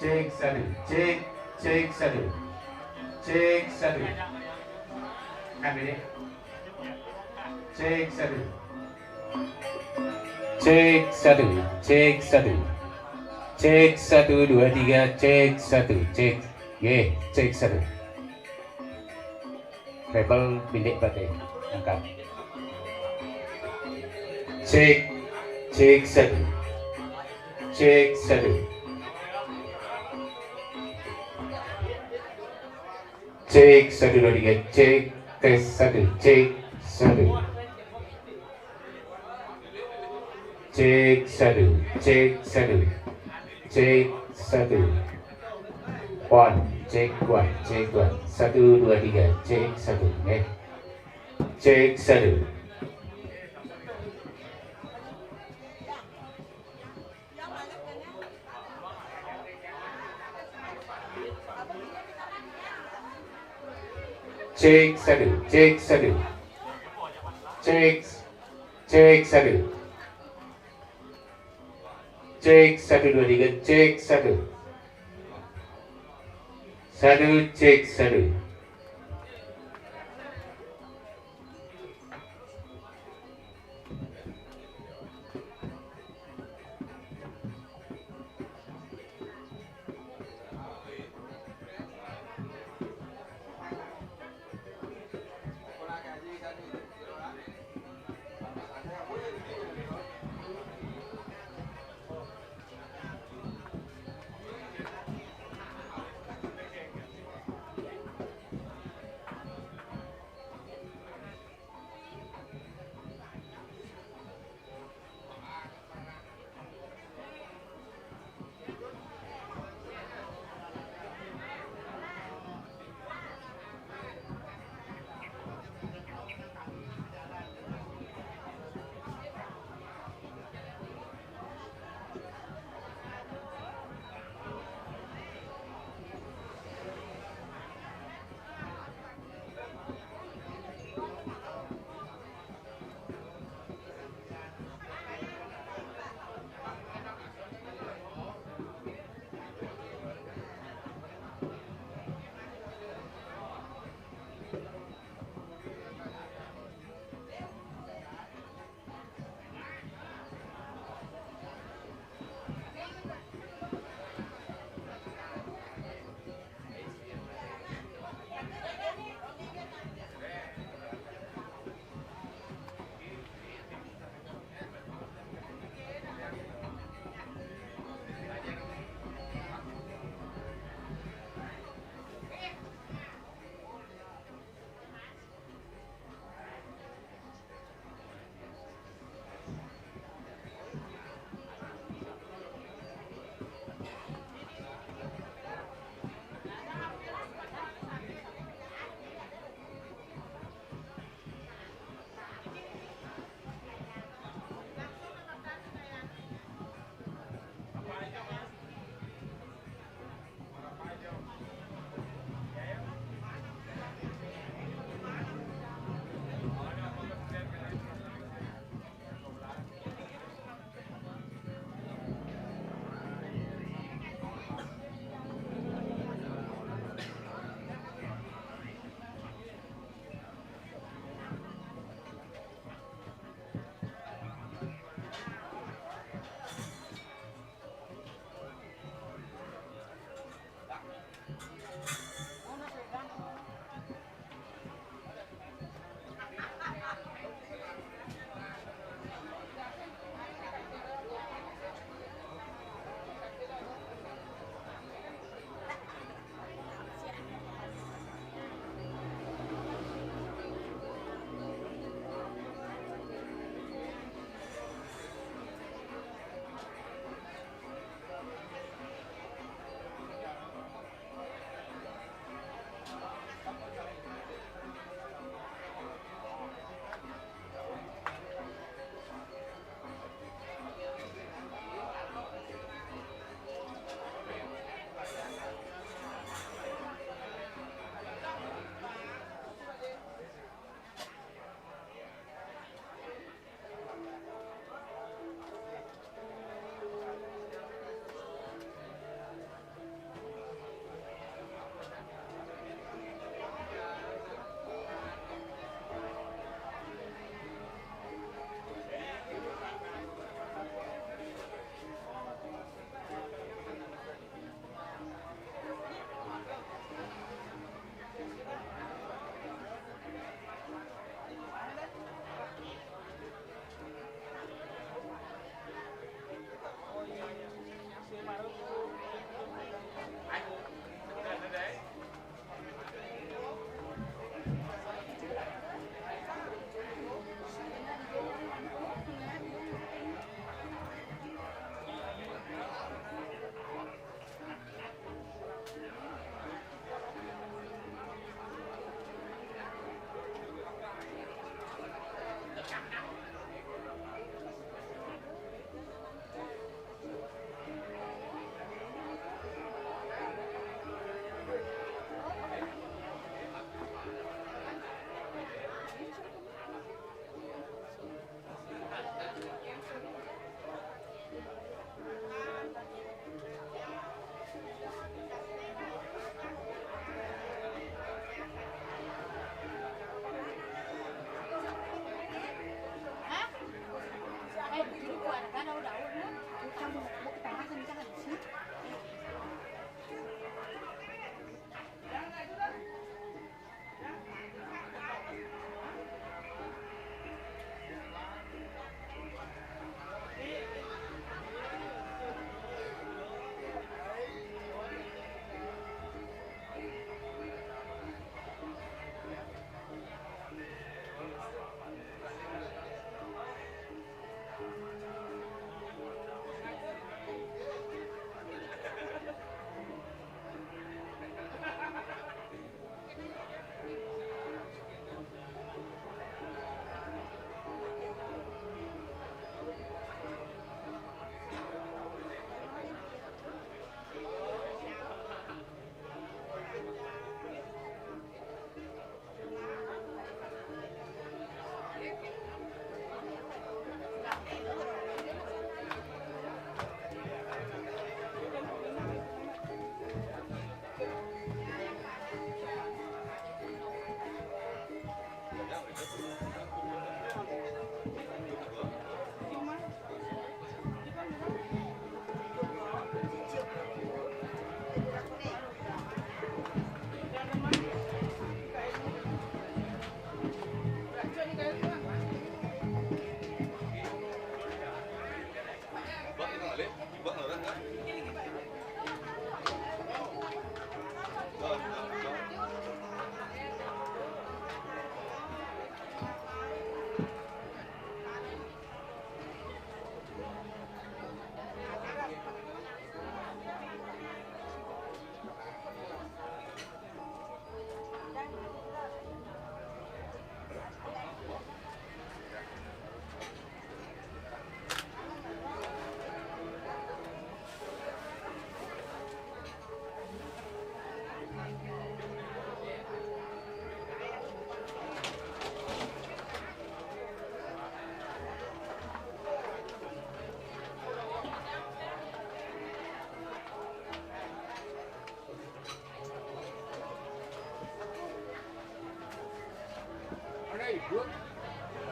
cek satu, cek satu, cek satu, ambil ini, cek satu, cek satu, cek satu, cek satu dua tiga, cek satu, cek, cek satu, rebel bilik baterai, angkat, cek satu, cek satu. Cek satu dua tiga, cek tes satu, cek satu, cek satu, cek satu, cek satu, cek one, satu dua tiga, cek satu, cek satu. Cek satu, cek satu, cek satu, cek satu dua tiga, cek satu, cek satu.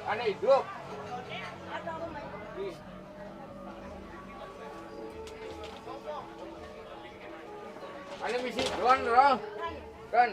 Aneh hidup. Aneh misi doan dong. Kan.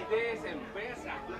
SD SMP satu.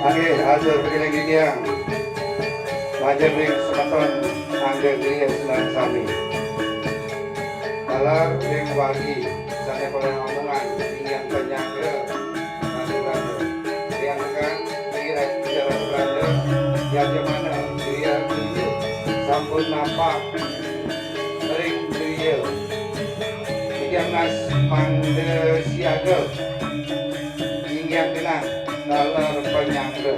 Angge atur piring gigiang. Wajar ring semeton angge dia senang sami. Kalar ring wagi sana pada omongan ingin penyangga nanti yang kan kira bicara berada yang mana dia dulu sampun nampak ring dia yang nas mangde siaga ingin kena kalar penyangga.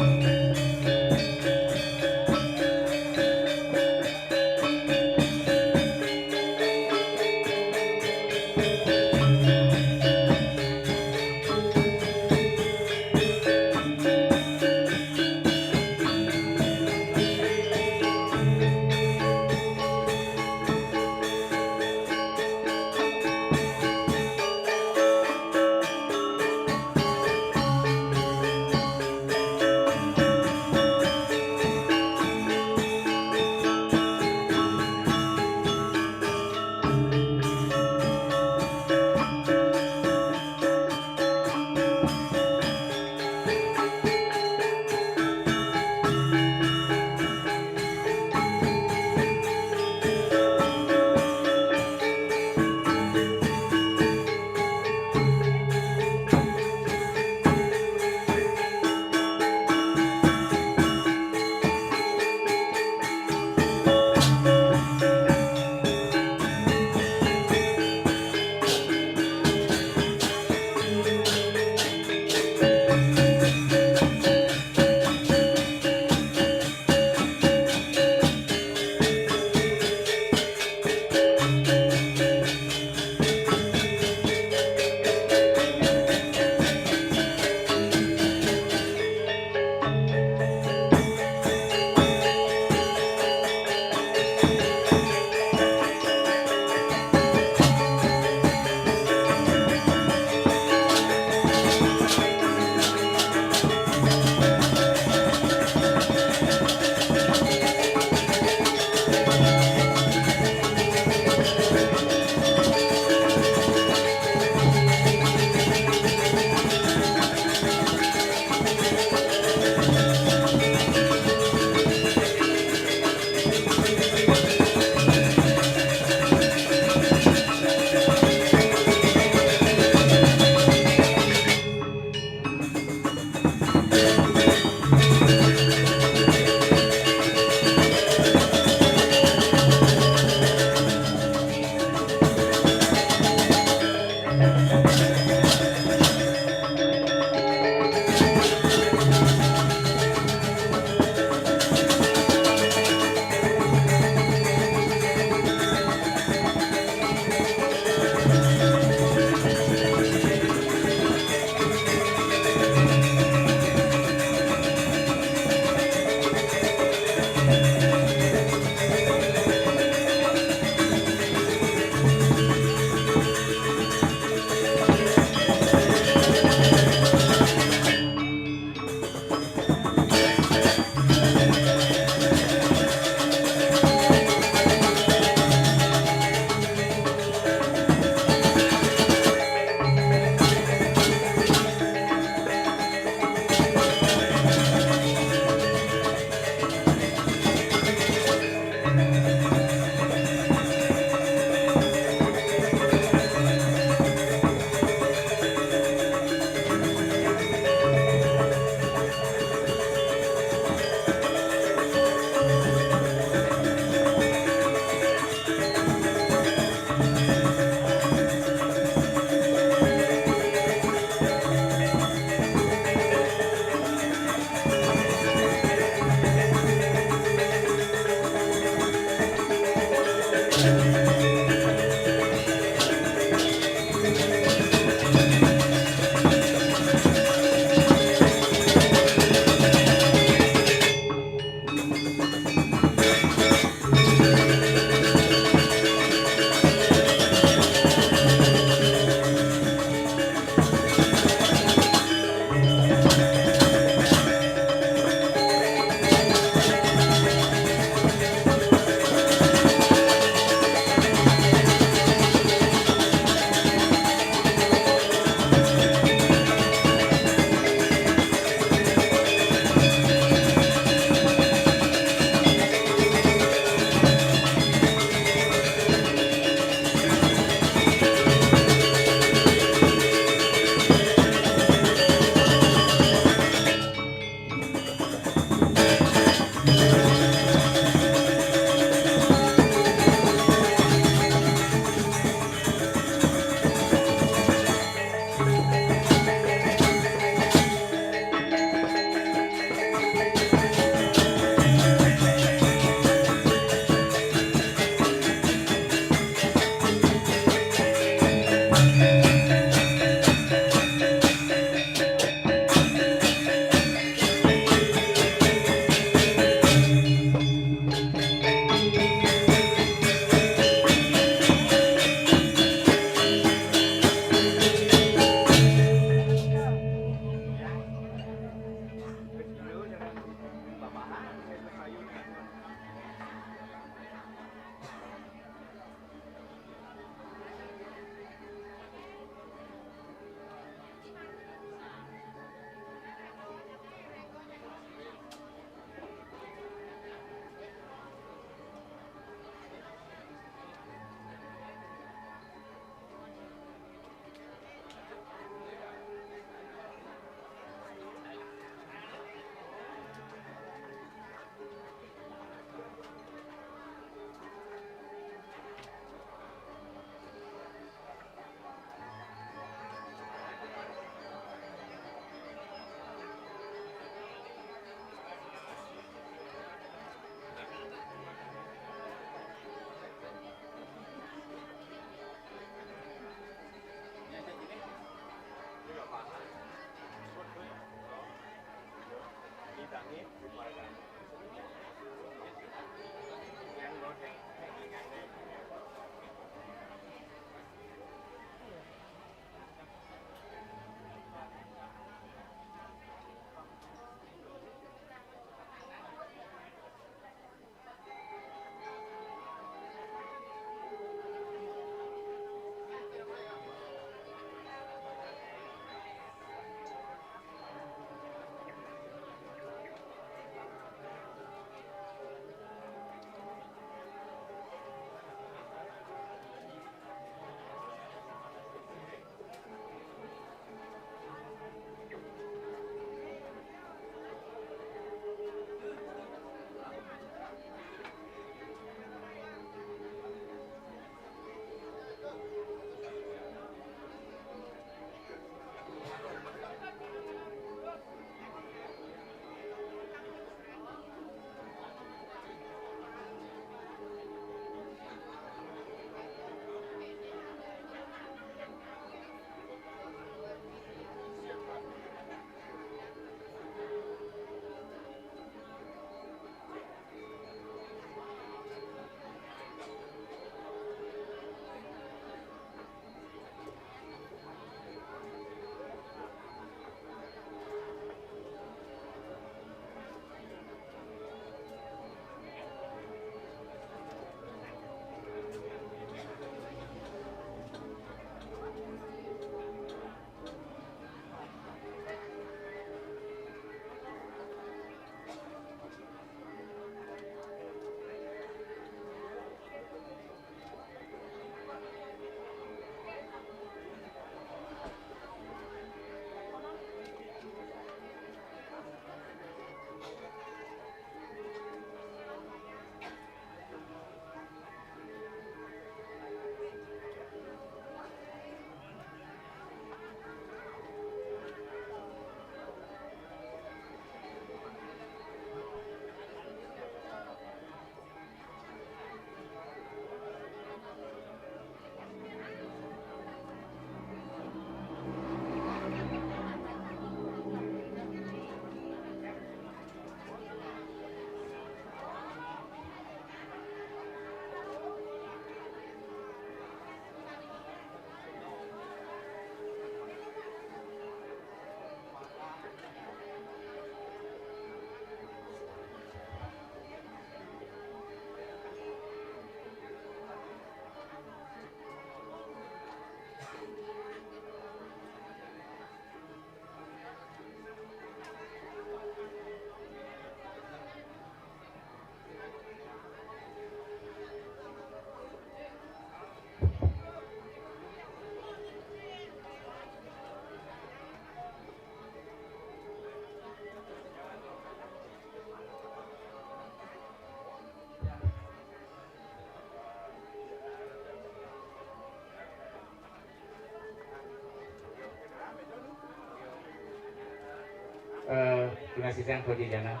Pinasisan ko di jana.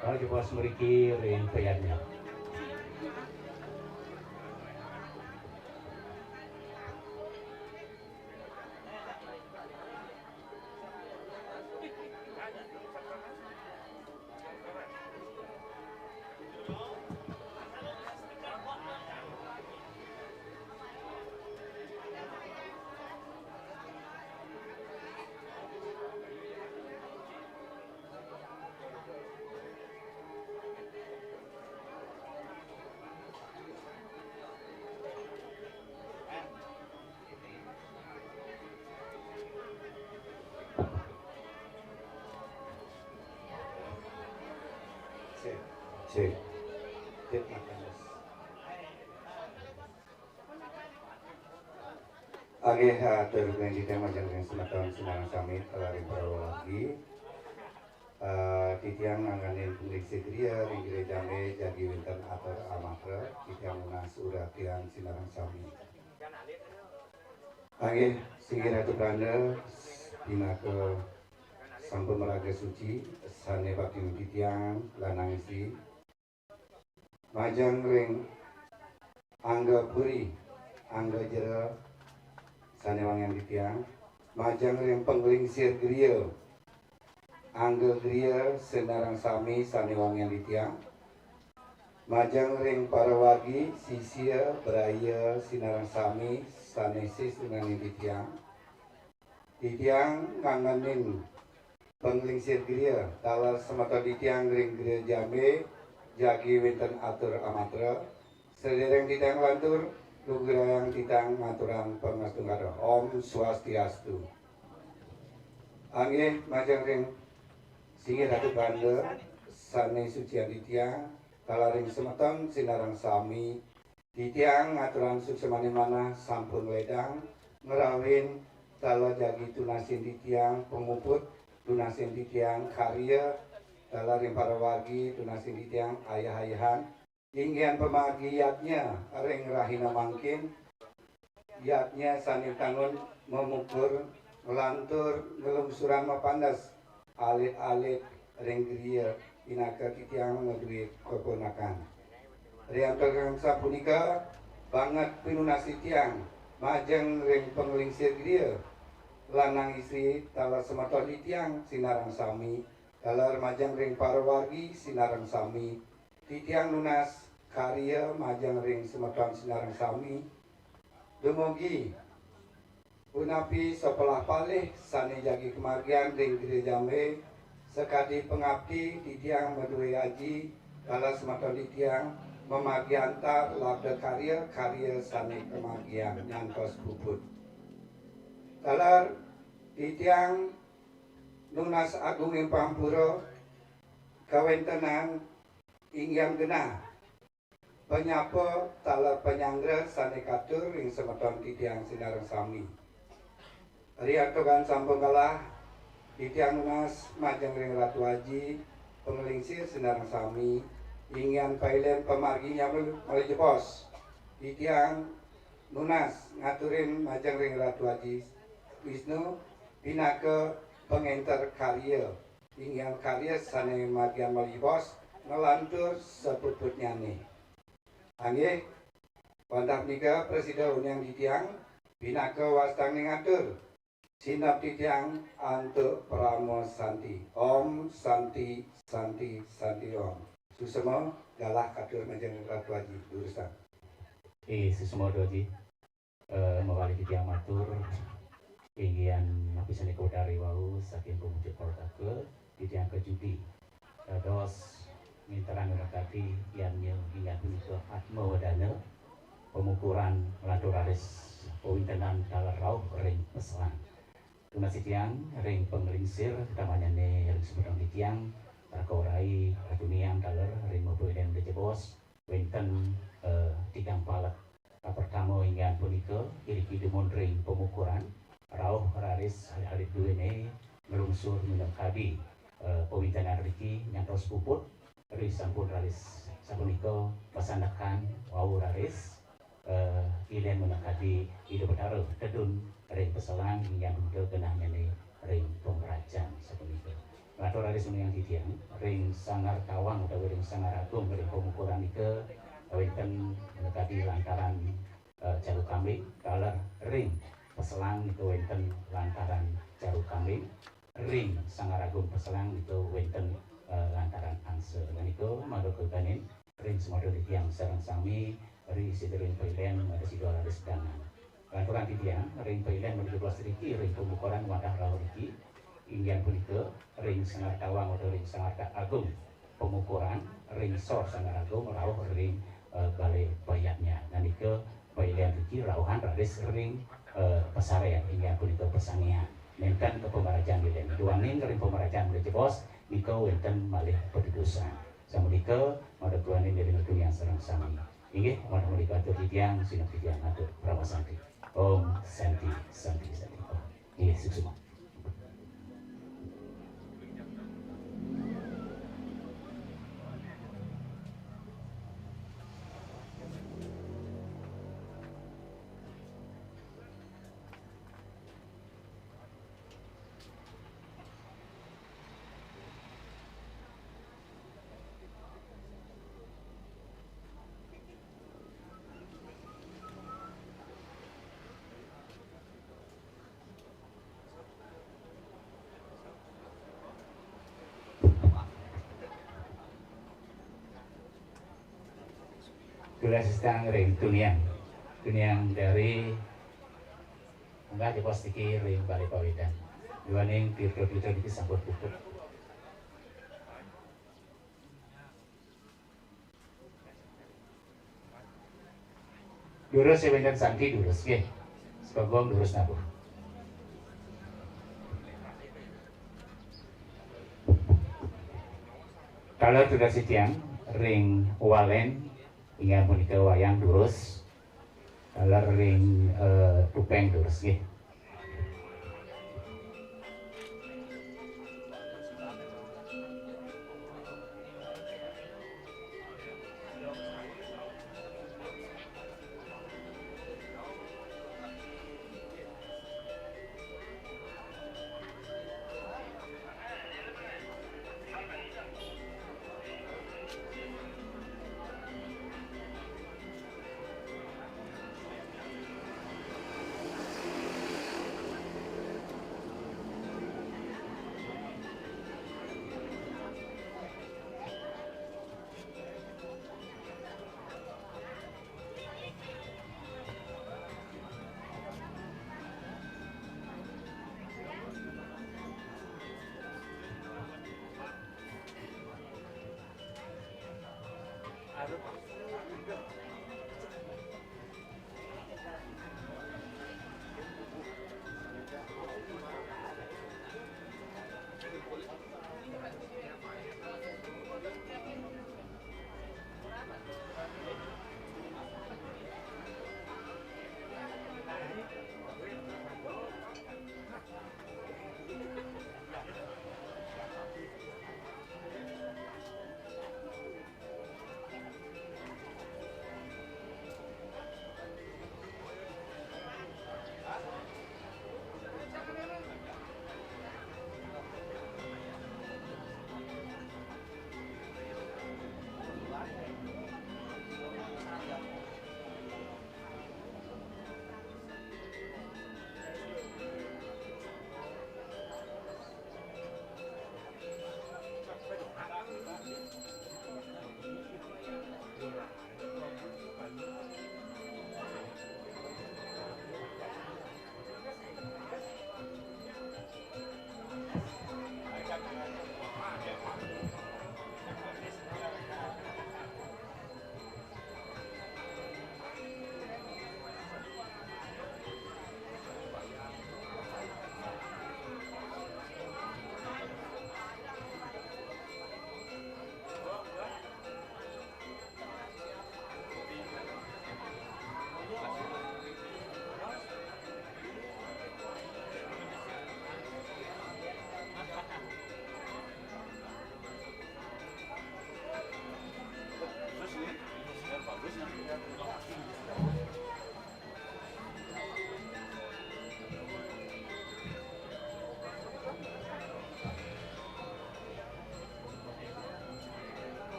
Kalau di bawah semuriki rin payarnya. Cek. Cek makanan. Oke, terus di tema jangan semacam senang kami lari lagi. Titiang angganin pemilik segria, ringgire jame jadi winter atur amatra, titiang unas urah tiang sinarang sami. Oke, singgir atu pranda, dina ke sampun meraga suci, sane bakti titiang lanang isi. Majang ring angga puri, angga jera sane wangian titiang. Majang ring penglingsir griya Angge griya senarang sami sanewangian ditiang. Majang ring para wagi sisia beraya sinarang sami sanesis dengan ditiang. Ditiang nganganin penglingsir griya talar semata ditiang ring griya jame jagi winten atur amatra. Sedereng ditiang lantur lugrayang titang ngaturan pengastunggara. Om Swastiastu. Angin majang ring singgih ratu banda sane suci aditya kalaring semeton sinarang sami ditiang ngaturan suksemani mana sampun wedang ngerawin tala jagi tunasin ditiang penguput tunasin ditiang karya kalaring para wagi tunasin ditiang ayah-ayahan inggian pemagi yatnya ring rahina mangkin yatnya sanil tangun memukur melantur ngelungsuran mapandas alit-alit ring griya inaka titiang ngedui keponakan riantokan sapunika banget pinunasi tiang majeng ring penglingsir griya lanang istri talar sematon titiang sinarang sami talar majeng ring parwargi sinarang sami titiang lunas karya majeng ring sematon sinarang sami dumugi punapi sepelah palih sane jagi kemargian ring gereja jambe sekadi pengabdi titiang medue aji kala sematon titiang memagi antar labda karya sane kemargian nyantos puput kalar titiang lunas agung ing pampuro kawentenan inggian genah penyapa talar penyanggra sane katur ing semeton titiang sinareng sami riantokan sampun kalah titiang lunas majeng ring ratu haji pengelingsir sinareng sami inggian pailen pemarginya mulai jebos titiang lunas ngaturin majeng ring ratu haji Wisnu pinake pengenter karya inggian karya sane magian mulai jebos ngelantur sepuputnya nih angge pandap nika presiden yang titiang pinake wastang ngatur sinap titiang antuk pramo santi om santi santi santi om susemo galah katur majeng ratu haji urusan susemo doji mewali titiang matur inggian napisane kodari wau saking pemujud protake titiang kejudi dos minteran tadi yang ingin punika atma wadana pemukuran laturaris powintenan dalar rauh ring peselan tunasi tiang ring pengelingsir tamanya ring sebutang tiang rakorai ratuniang dalar ring mobilen dejebos winten tigang palat pertama ingin punika iri demon ring pemukuran rauh raris alit duene melungsur minum kadi powintenan riki nyantos puput ri sampun raris sapunika pasandakan wau raris ilen menakadi ide betara tedun ring peselang yang muncul genahnya nih ring pemerajan sapunika latur raris yang titiang ring sangar tawang utawa ring sangar agung ring pemukuran ike wonten menakadi lantaran jalu kambing kalar ring peselang itu wonten lantaran jalu kambing ring sangar agung peselang itu wonten lantaran angse dan itu madu keganin ring semodel yang sareng sami ri siderin pailen ada sidora sedangan lanturan titiang ring pailen menuju kelas riki ring pembukuran wadah rawuh riki inggian punika ring sangar tawang atau ring sangar agung pemukuran ring sor sangar agung rawuh ring balai bayatnya dan itu pailen riki rawuhan raris ring pesarean inggian punika pesangian nenten ke pemerajan bilen duaning ring pemerajan mulai jebos nika wonten malih pedudusan samunika mada tuaning dari negeri yang sareng sami inggih mada menika atur titiang sinep titiang atur prawasanti om santi santi santi inggih suksema Dula Sistang ring Tuniang dari enggak di pos iki ring Bali Pawedan. Duaning tirto-tirto iki sampun puput. Durus sebentar santi durus nggih. Sebagong durus nabuh. Kalau sudah sitiang ring walen hingga punika wayang durus. Kalau ring tupeng durus nggih.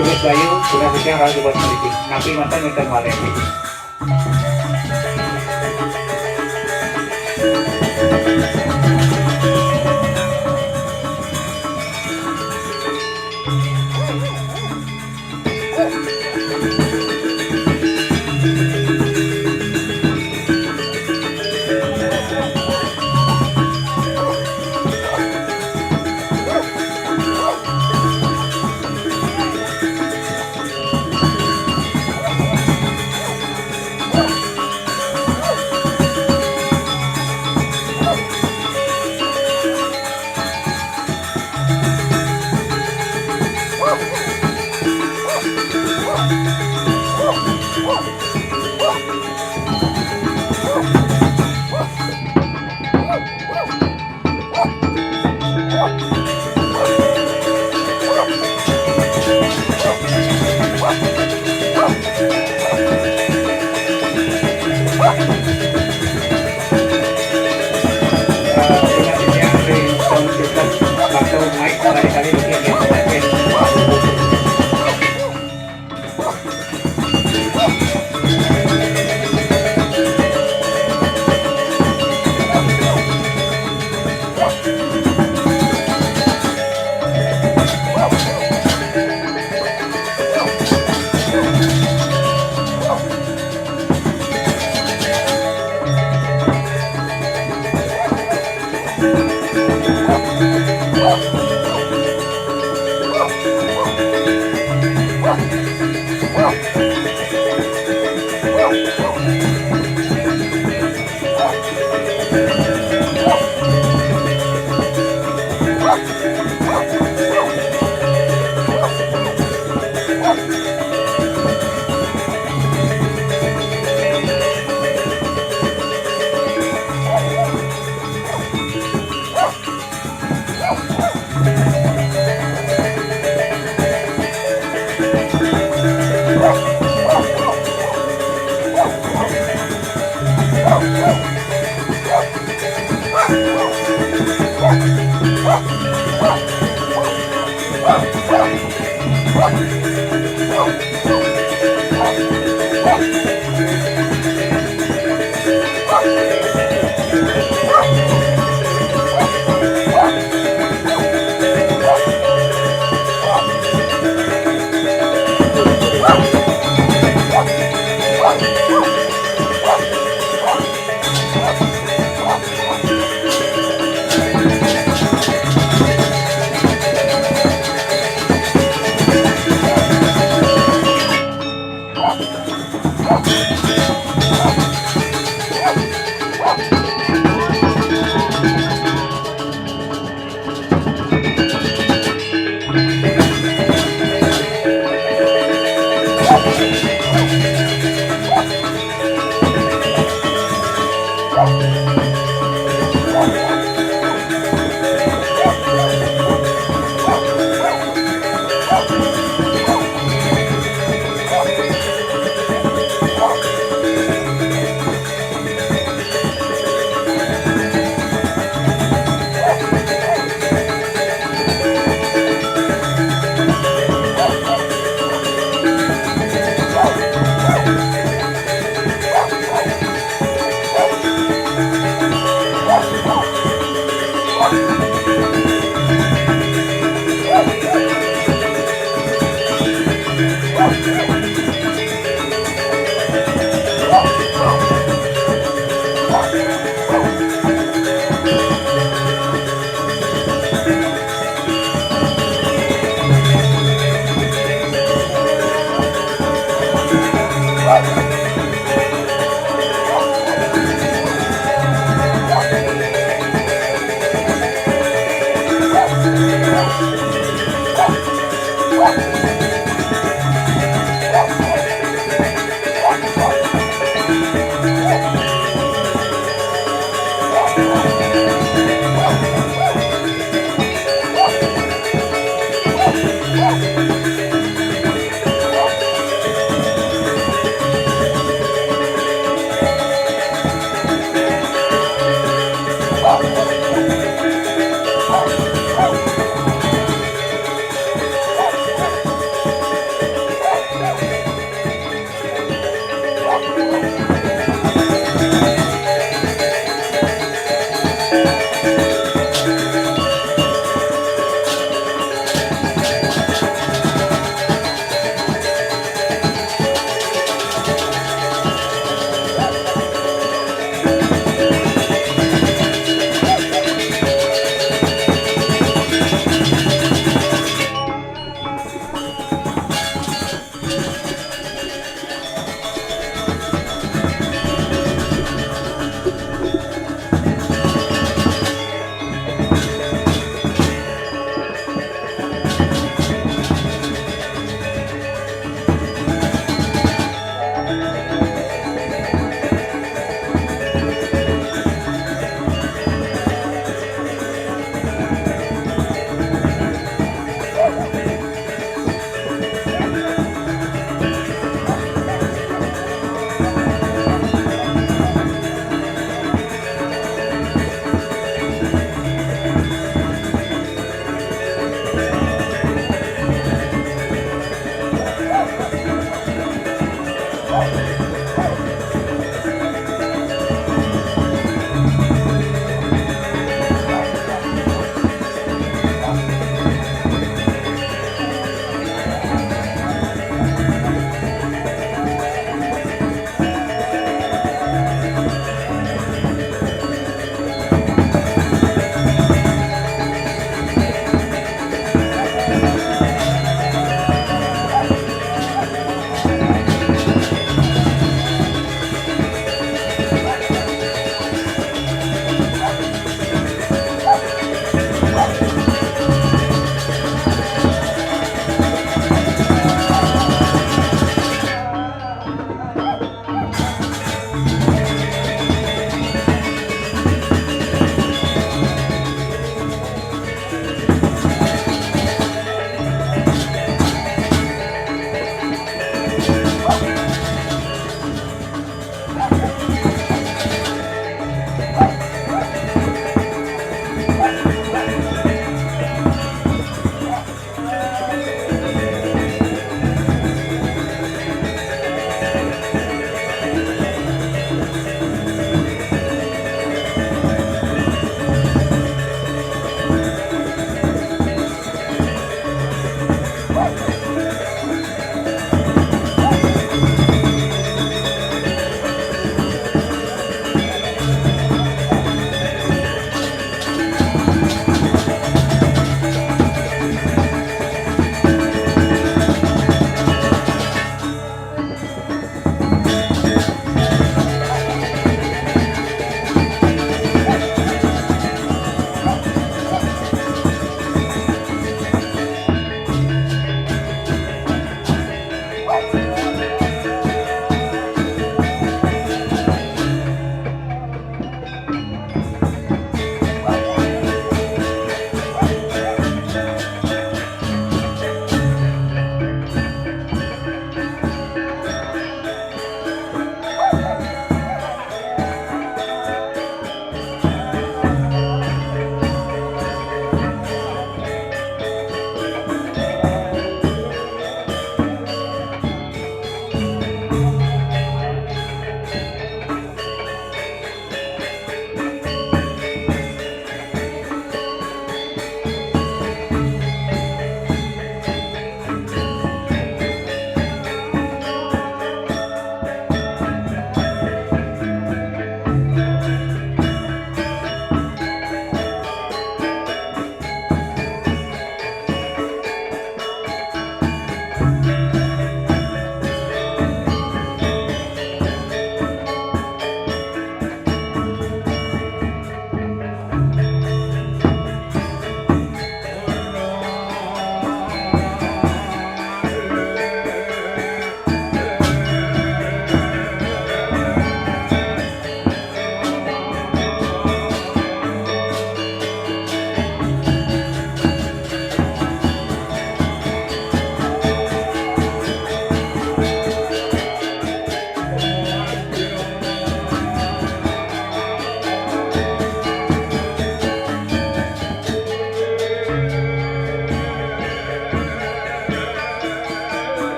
Tugas Bayu, tugas itu yang harus dibuat politik. Nanti mantan minta kemarin.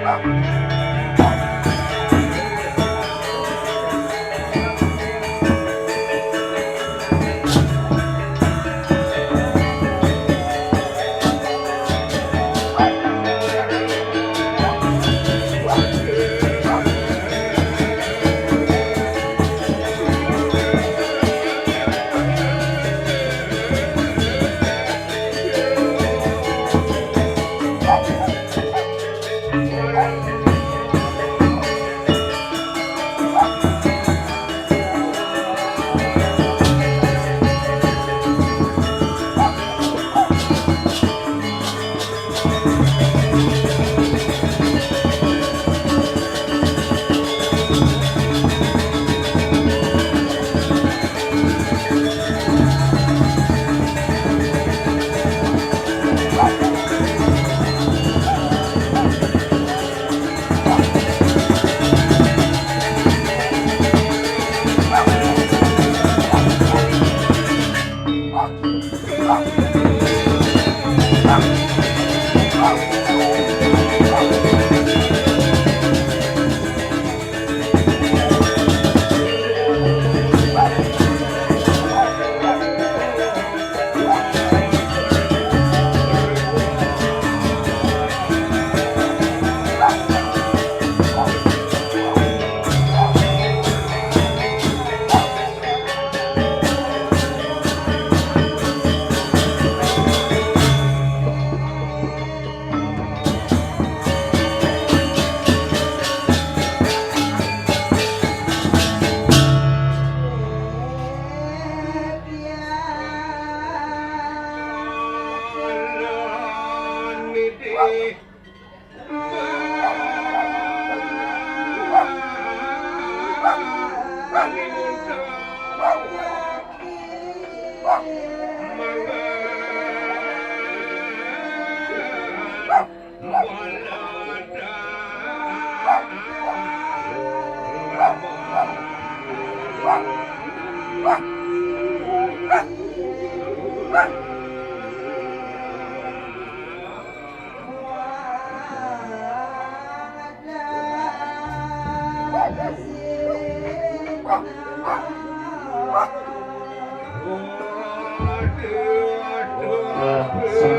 Sound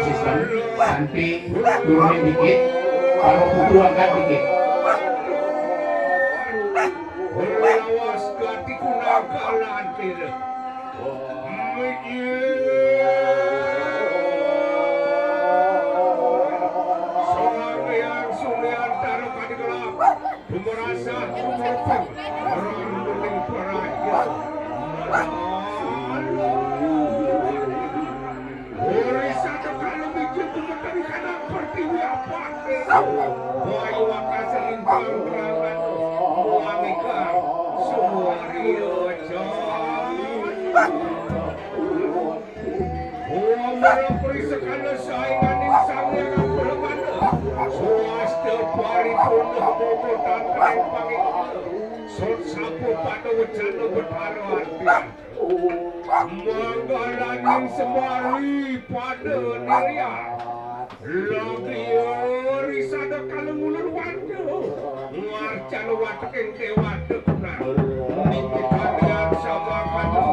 system sampai turunin dikit, kalau butuh angkat dikit. Awas ganti kunakalan tidak. Soalnya sulian taruh kadi gelap. Merasa merupuk orang bening peraya. Wisata kalau bikin dari kanan pertiwi apa? Bayu akan selingkuh kerangan wangikan Suwario perisekana saingan insang yang berbanda swasta paripurna bobotan kalian panggil sot sapu pada wacana bertara artian manggalaning semari pada niria lagi risada kalau mulur wanda ngarcan watak yang dewata kunan mimpi kalian sama kata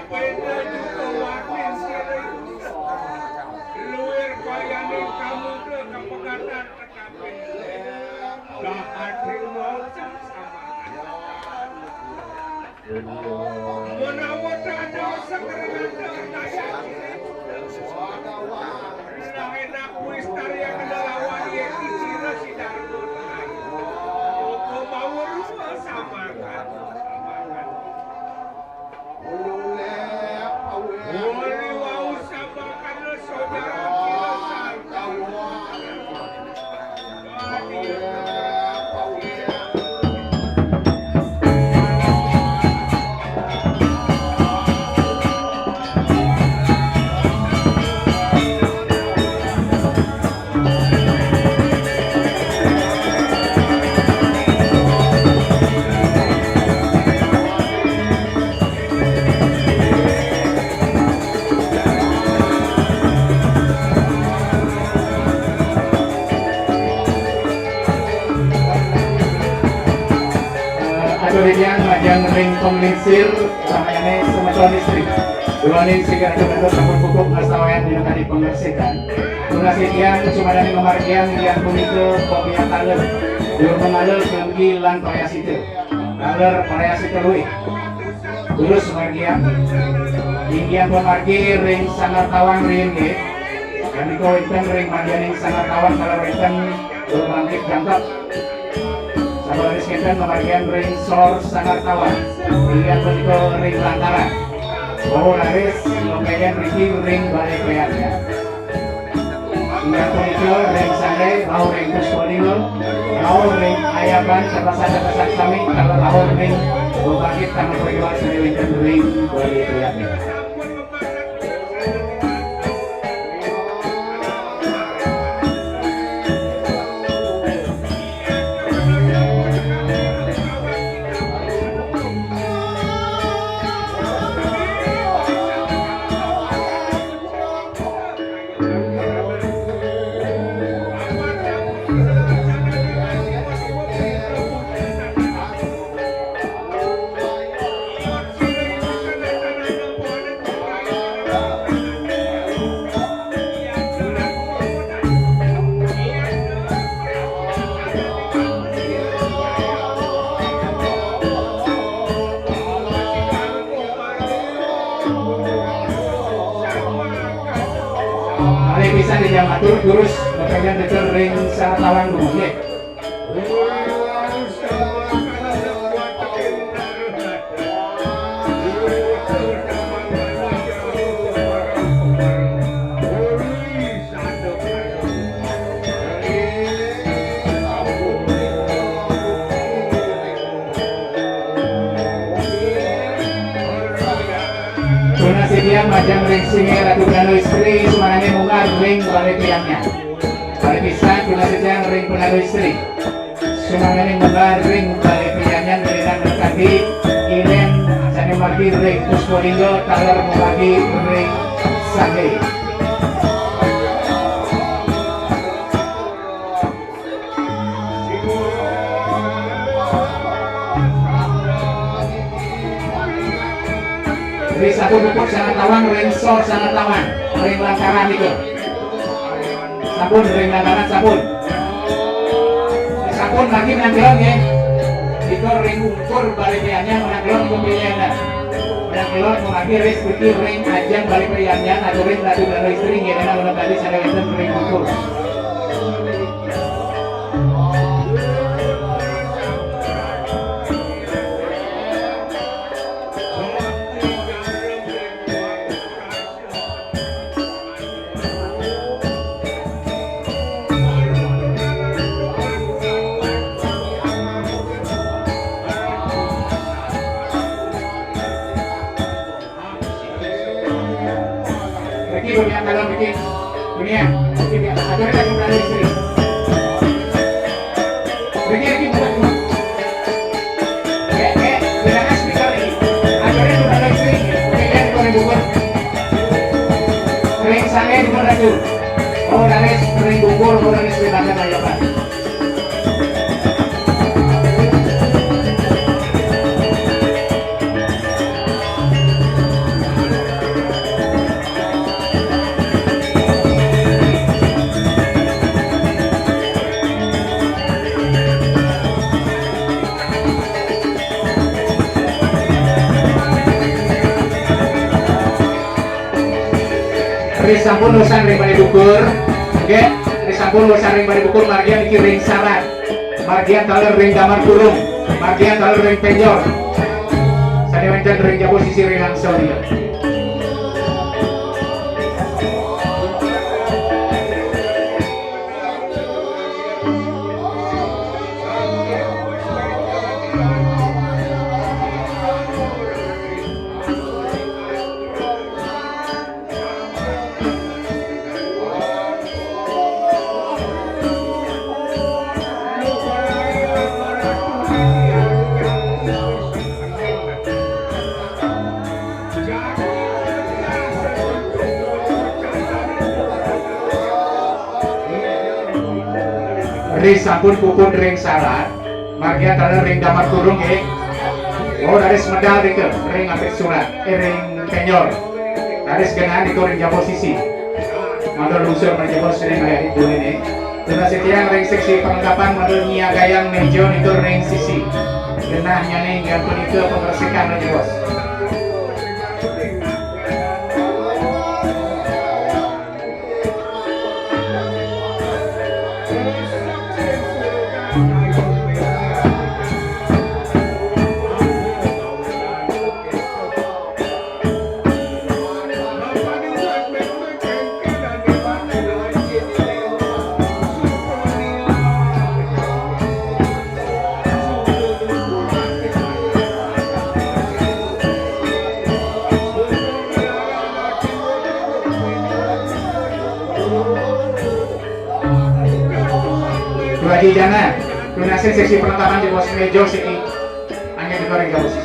Beda juga wakil sirih. Luir bayanin kamu ke kepegatan tetapi dah hati mau sama. Menawat ada sekarang daya. Lain aku istaria kedalawan yang disira sidar gunai. Kau mau rumah samakan. Wali wau samakan saudara kita Yang majang ring penglisir sama ini semeton listrik. Dua ning sigar kebentuk sampun pupuk ngasawayan dina tadi pembersihan. Tunasi tiang cuma dari memargian yang punike kopi yang taler. Dulu mengalir kelenggi lan variasi itu. Taler variasi terui. Terus margian. Inggian pemargi ring sangat tawang ring ge. Yang dikawinkan ring margian ring sangat tawang kalau ringkan berbangkit jangkap. Sabar diskinkan pembagian ring sor sangat kawan. Hingga bentuk ring lantaran. Bahwa laris pembagian ring balik kayaknya. Hingga bentuk ring sandai, lau ring kuspolino, lau ring ayaban, serta saja pesan kami kalau lau ring berbangkit karena periwat sendirikan ring balik kayaknya. Bisa dijamatur terus makanya dekel ring sangat tawang dulu ya. Tunasidian majang ring singe ratu gano istri semananya mungar ring balik tiangnya. Balik pisan tunasidian ring penado istri. Semananya mungar ring balik tiangnya dengan berkati ilen sani margi ring kuspolindo talar membagi ring sange. Ring satu pupuk sangat tawang, ring sor sangat tawang, ring lantaran itu. Sabun, ring lantaran sabun. Sabun lagi menanggelon ya. Itu ring ukur balik priannya menanggelon pemilihannya. Menanggelon mengakhir ring ajang balik priannya atau ring ratu dan istri ya karena menanggali sana itu ring ukur. Dunia kalau bikin dunia acara lagi berada istri begini bukan bilang speaker ini acaranya berada istri kemudian boleh bukur ring sange bukan raju oh dari ring bukur bukan istri tanda mayapan Ris sampun urusan ring bari bukur. Oke, ris sampun urusan ring bari bukur margian iki ring sarat. Margian taler ring damar kurung. Margian taler ring penjor. Sane wenten ring jabo sisi ring langsung dia. Ris sampun pupun ring sarat, margian taler ring damar kurung ya. Oh dari semedal dike, ring apik surat, ring penyor. Dari segenaan itu ring jabo sisi. Mandor lunsur menjabo sering ayat itu ini. Tuna setiang ring seksi perlengkapan mandor nia gayang mejon itu ring sisi. Genah nyanyi gantun itu pembersihan aja bos. Lagi jangan lunasin seksi perlengkapan di bos mejo sini hanya digoreng ke bos.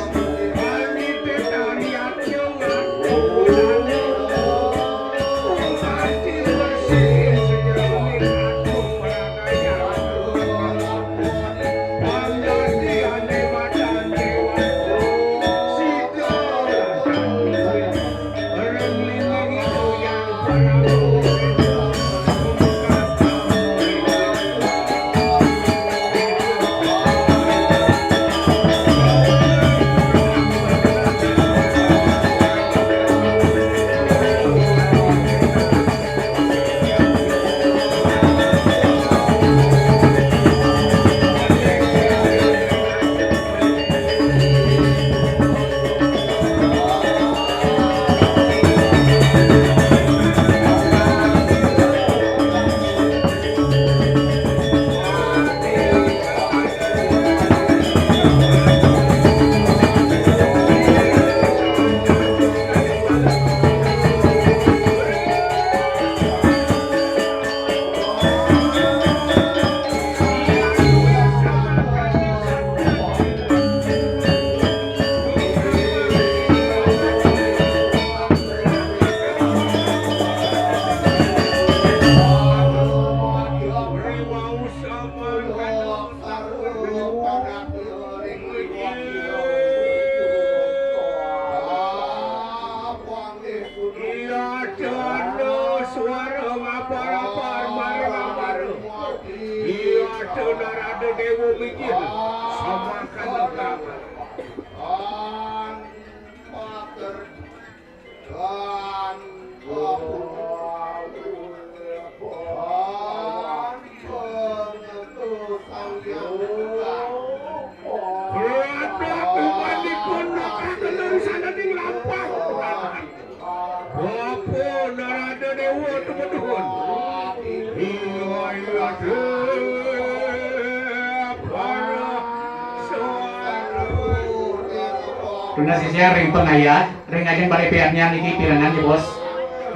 Tuna sisian ring pengayat, ring ajen balik pihaknya niki pirangan ya bos.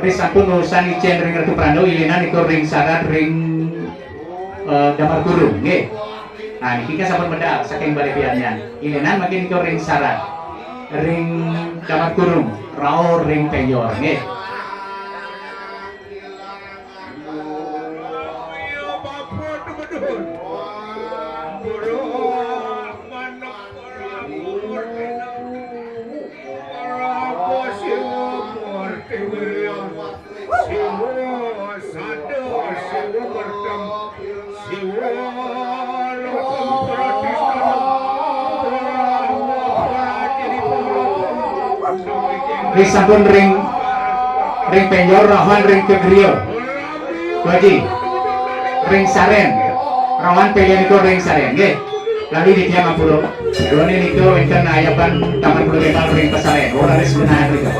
Ring sampun urusan icen ring Ratu Prando ilinan itu ring sarat ring damar kurung, nggih. Nah niki kan sampun medal saking balik pihaknya. Ilinan makin itu ring sarat, ring damar kurung, rao ring penyor, nggih. Ring sampun ring ring penyor rawan ring kegrio Haji ring saren rawan pilihan itu ring saren nggih lali di tiang apuro doni niku enten ayapan taman bulu bebal ring pesaren ora res benar niku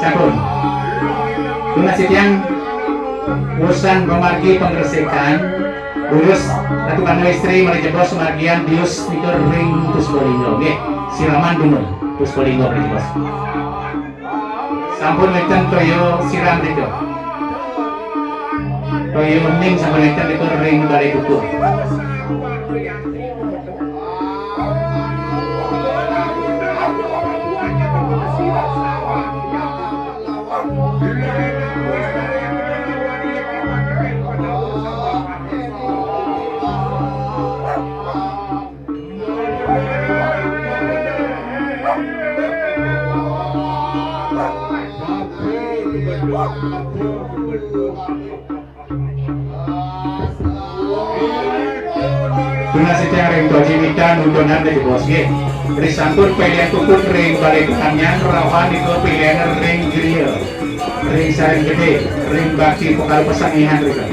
Sabun lunasi tiang urusan memargi penggersekan urus Ratu Kano istri merijebos margian bius nikur ring Puspolinggo nggih siraman dumel Puspolinggo merijebos sampun wonten toyo siram niku toyo mending sampun wonten nikur ring Balai Dukuh Tunasi tiang ring doji mita nundonan dari bos nggih. Risampun pilihan tukut ring Balai Kanyan rawan itu pilihan ring grill. Ring sareng gede, ring bakti pokal pesangihan rika.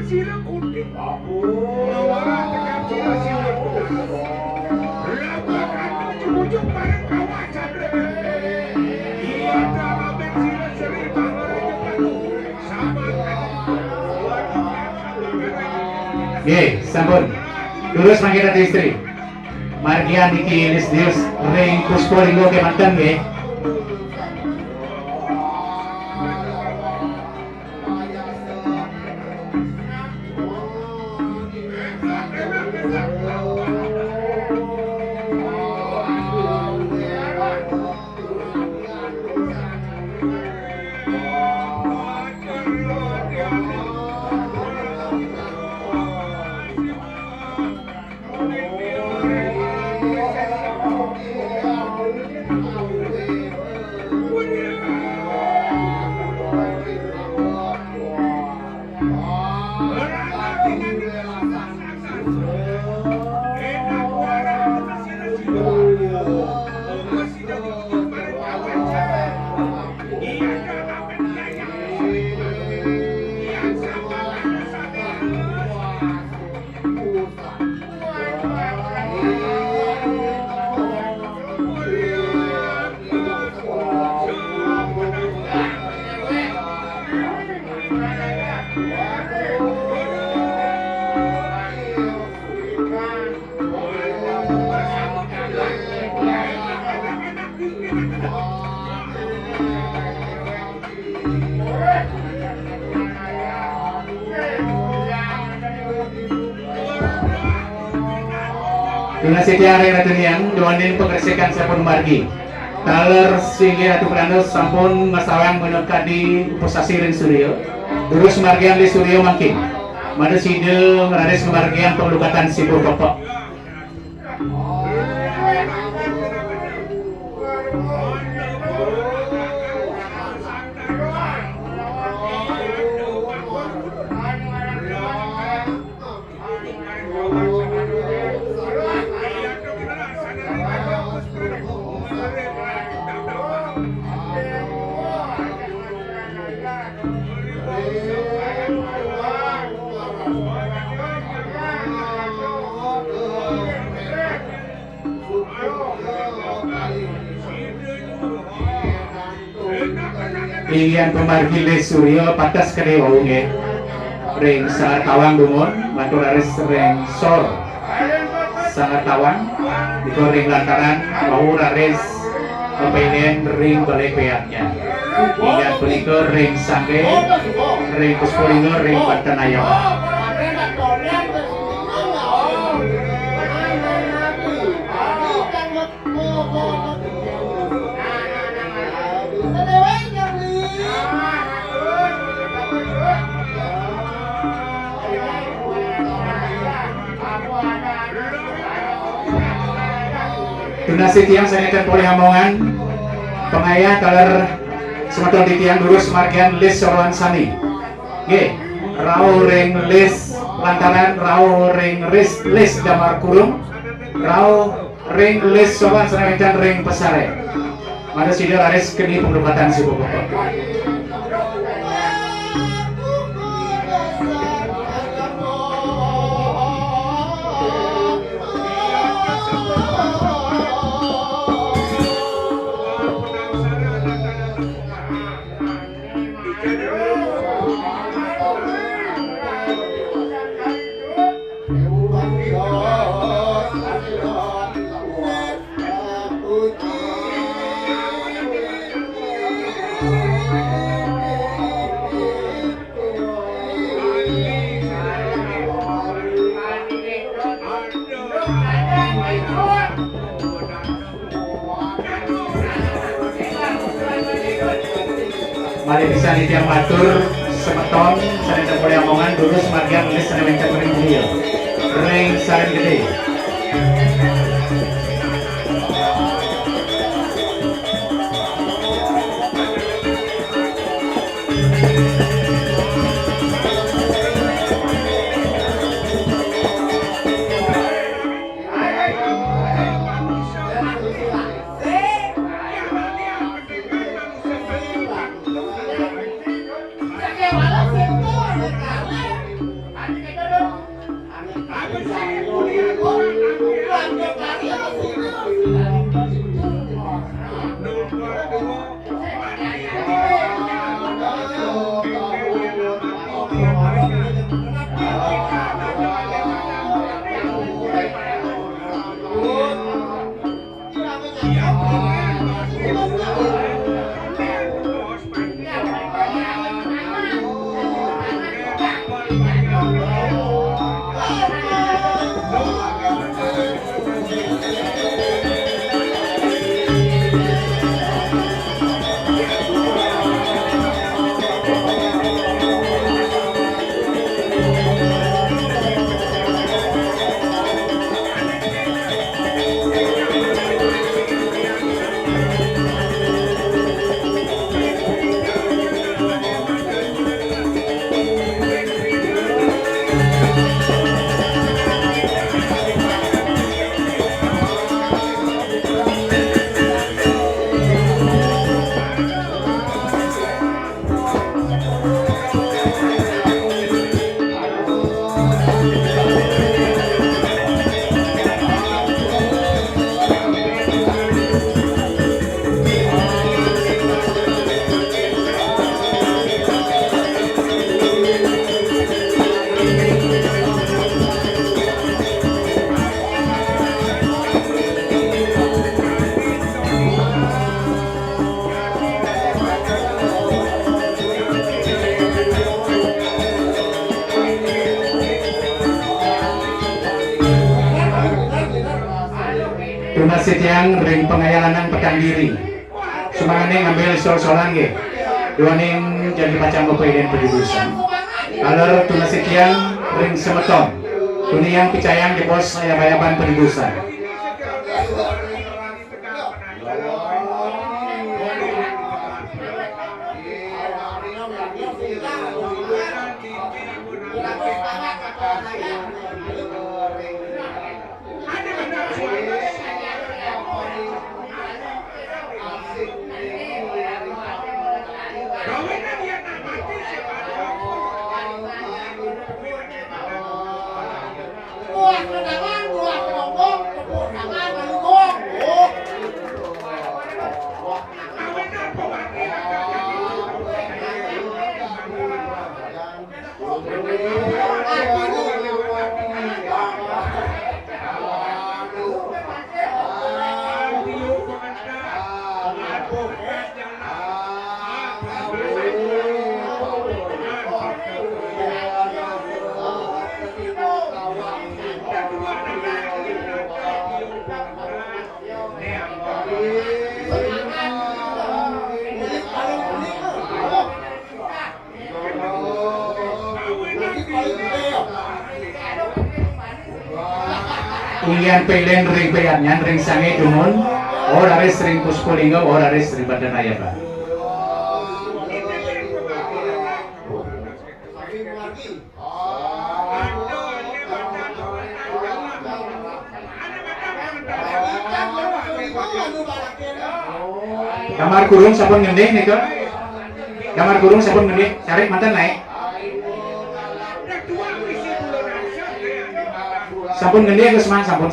Sila kunti. Orang dengan sila Oke, sampun. Terus mangke dadi istri. Margian iki Lisdius ring Puspolinggo kemanten nggih. Dengan setiare ratunian doanin pengersekan sampun margi. Taler singgih Ratu Prana sampun masawang menekadi posasi ring Suryo. Terus margian li Suryo mangkin. Mana side ngerades kemargian penglukatan sipur pokok. Ilian pemargi le Suryo patas kade wawunge ring sangat tawang bungun matur aris ring sor sangat tawang diko ring lantaran wau aris pepenen ring balai peyaknya ilian punika ring sangge ring Puspolinggo ring Banten Ayam. Tunasi tiang sangetan boleh hamongan pengayah taler semeton di tiang lurus margian lis soroan sami G rau ring lis lantaran rau ring lis damar kurung rau ring lis soroan sangetan ring pesare mana sidir aris kini penglukatan si bobok. Mari bisa nitiang matur semeton saneta boleh omongan dulu semargian nulis saneta ring beliau ring sareng gede. Tunasit yang ring pengayalanan petang diri. Sumangane ngambil sol-solan ge. Duaning jadi pacang bepeden pendibusan. Aler tunasit yang ring semeton. Tuni yang picayang di pos ayab-ayaban pendibusan. Unggian pelen ring peyatnya ring sange dumun. Oh dari ring puskulingga, oh dari ring badan ayaba. Kamar kurung sampun ngendih nih kok. Kamar kurung sampun ngendih, cari mantan naik. Sampun ngendih ke semang sampun.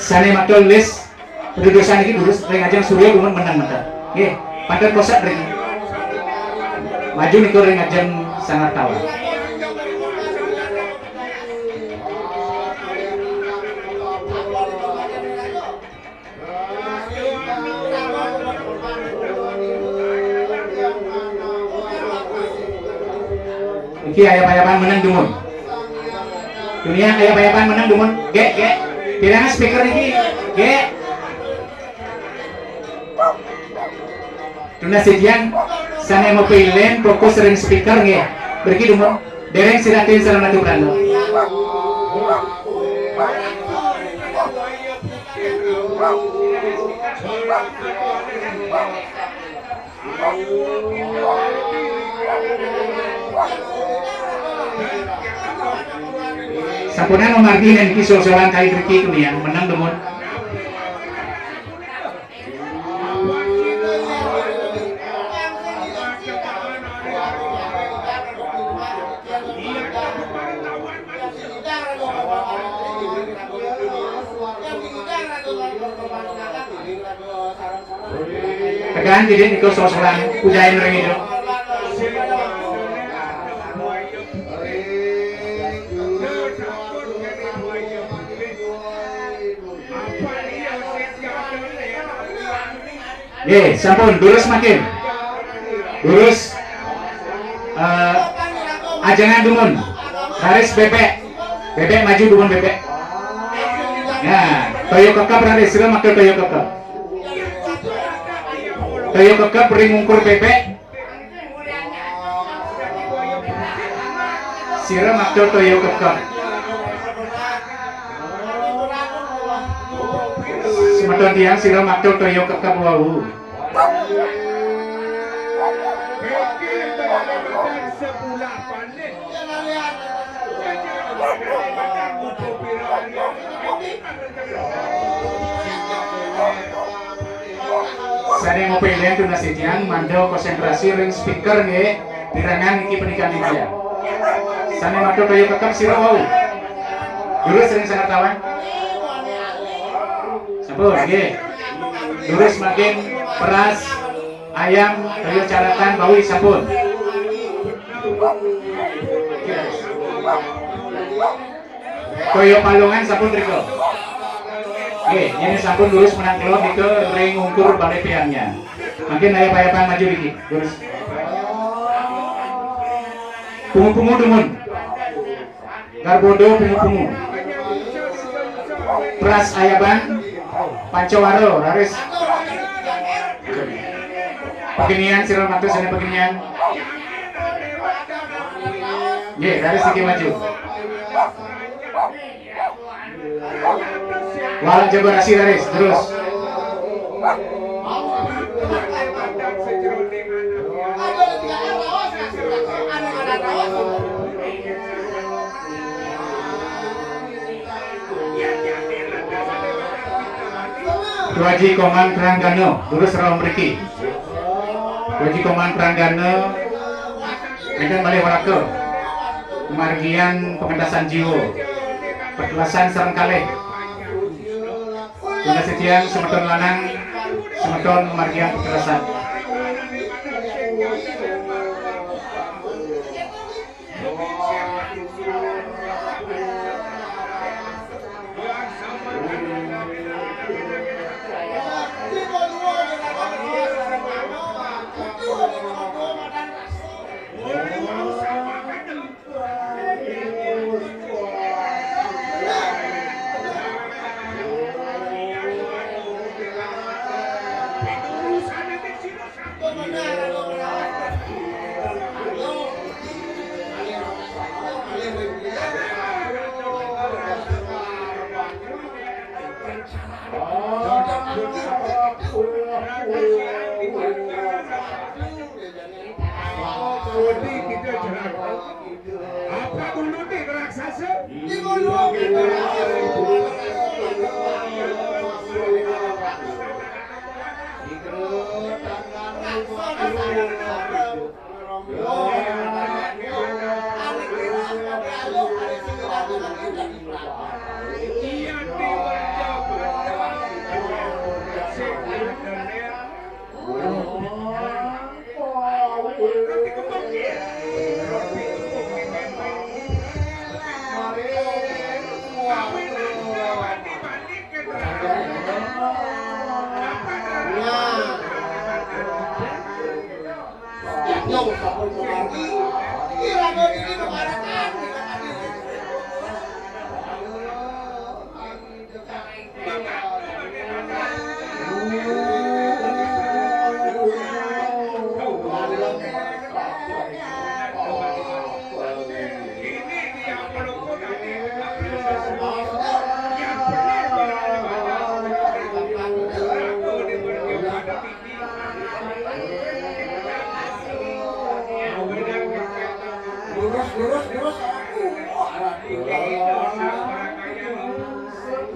Sane matul list pendudusan ini durus ring ajang Surya kumun menang-menang. Nggih, panten kosak ring. Maju niku ring ajang sangat tawa. Iki ayam-ayaman menang dumun. Dunia ayam-ayaman menang dumun. Ge. Pirang speaker ini, ge. Tuna sedian, sana mau pilih fokus ring speaker ge. Pergi dulu, dereng siratin sarana tu beranda. Sampunan memargi dan kisah-kisahan kali berki dunia menang demun. Tekan jadi ikut sosokan pujain ring itu. Apa Sampun lurus makin. Lurus. Ajangan dumun. Garis bebek. Bebek maju dumun bebek. Ya, toyo kekep raris sira makel toyo kekep. Toyo kekep ring ngungkur bebek. Sira makel toyo kekep. Semeton tiang sira makel toyo kekep wau. Sane ngopi lian tuna sitian mando konsentrasi ring speaker nge pirangan iki pernikahan dia. Sane mando toyo kekep sira wau. Lurus ring sangat tawan. Sampun nggih. Lurus makin peras ayam toyo caratan bawi sampun. Toyo palungan sampun riko. Oke, ini sampun lurus menang kelot ke ring ngungkur balai piangnya. Makin ayah maju dikit, lurus. Pungu-pungu dumun. Garbodo pungu-pungu. Pras ayaban, pancawaro, raris. Peginian sirah matu sana peginian. Ye, raris sedikit maju. Walau jago nasi garis terus. Tuaji Koman Pranggana lurus rawa meriki. Tuaji Koman Pranggana medan balik waraka. Kemargian pengentasan jiwa. Pertelasan serang kalih. Tuna setiang semeton lanang, semeton margian pertelasan. Apa dulu nih raksasa?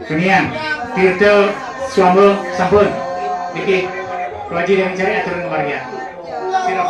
Kenian, Tirto, Suambo, sampun, Niki, wajib yang mencari aturan keluarga. Sirop.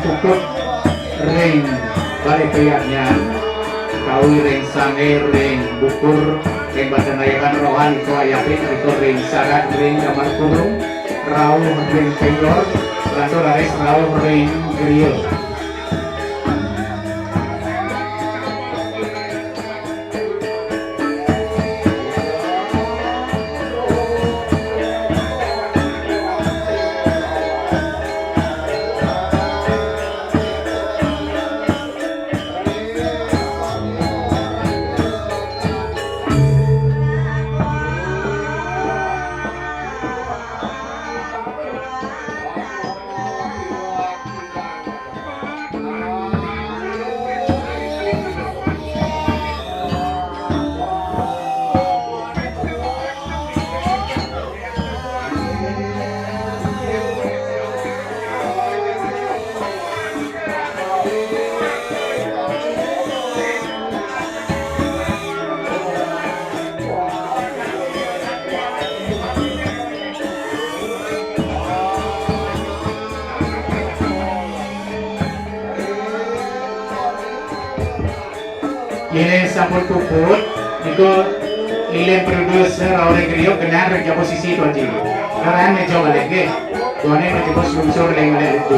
Tukut ring balik kayaknya kawi ring sange ring bukur ring badanayakan rohan kuayapin itu ring sarat ring kamar kurung rauh ring penggor lantur aris rauh ring grill. Ini sampun puput, itu lilin produser orang griyo kena kerja posisi itu aja. Karena mencoba lagi, tuannya mencoba sponsor yang ada itu.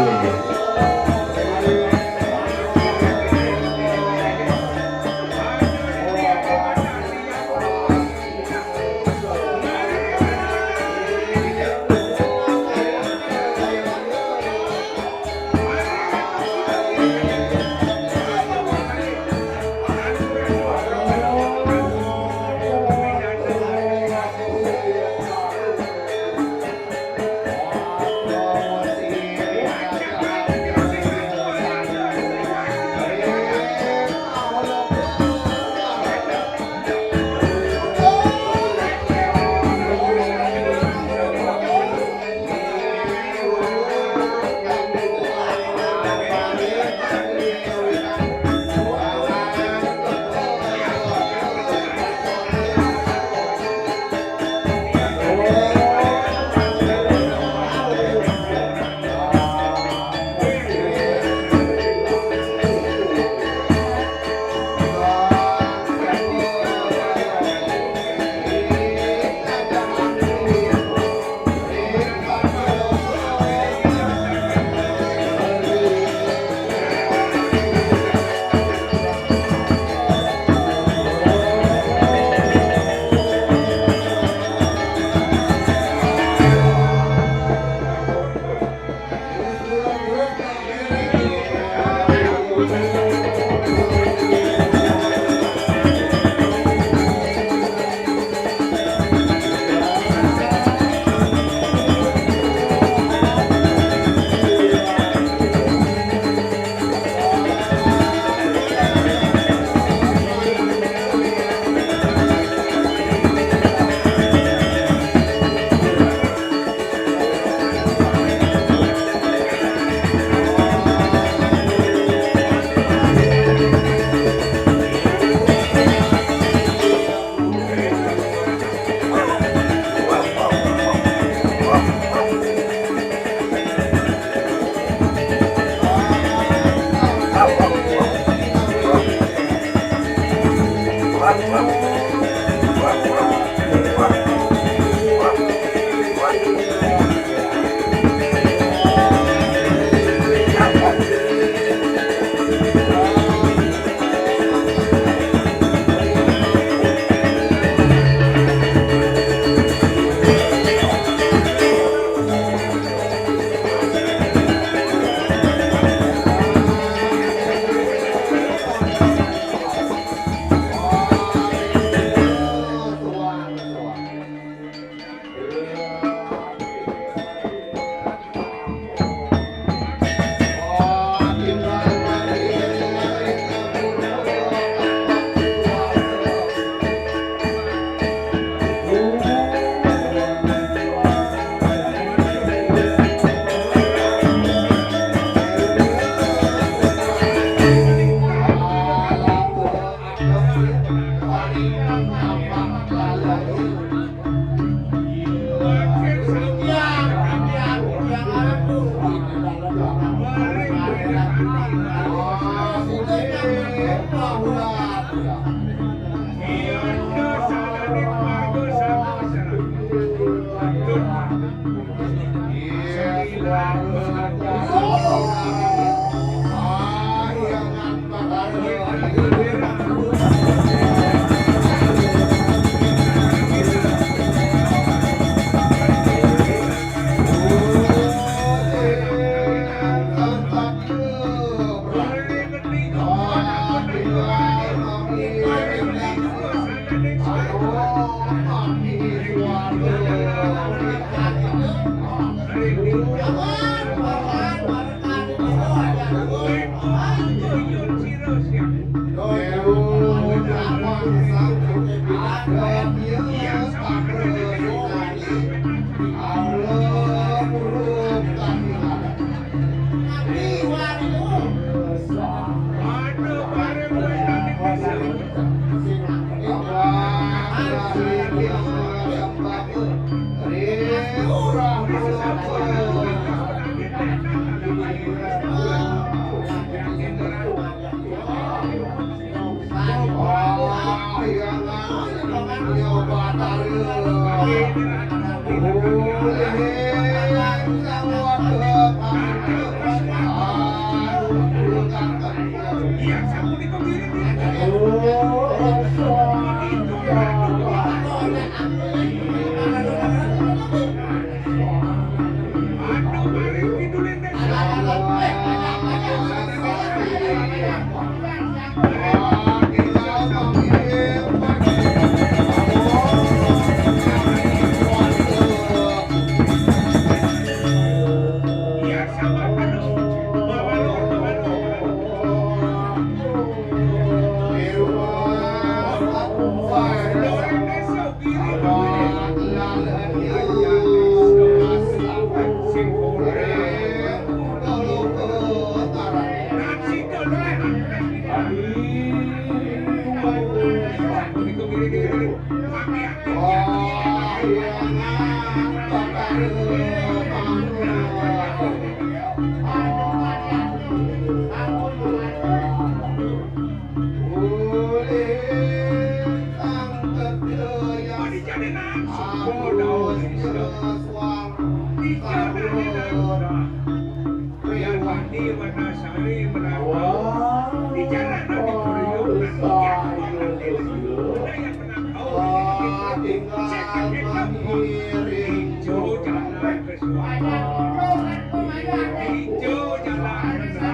Hijau jalan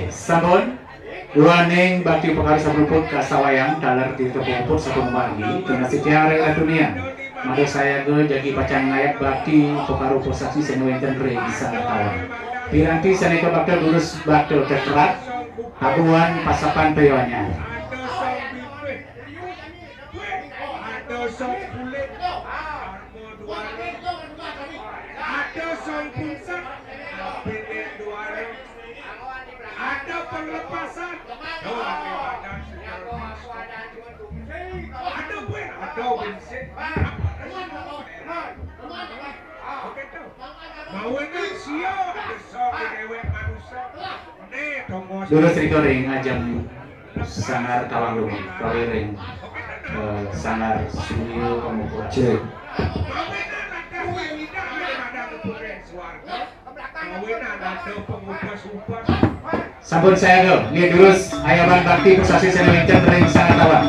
sampun dua ning bakti pekari sampun kasawayang dalar di tepung sabun margi tuna setia rela dunia mari saya ge jagi pacan ngayak bakti pekaru posasi senuenten re bisa kawan piranti saneka bakal lulus bakal terterat habuan pasapan peyonya ada song kulit ada song pulsa pilih 2 ada pelepasan ada buat ada bensin mau nak sio ada song dewek manusia nih tongos dulu cerita ring ajam sangar tawang lumut kali ring sangar studio pemukul cek sampun saya go ini terus ayaban bakti pusasi senuenten ring sangat tawang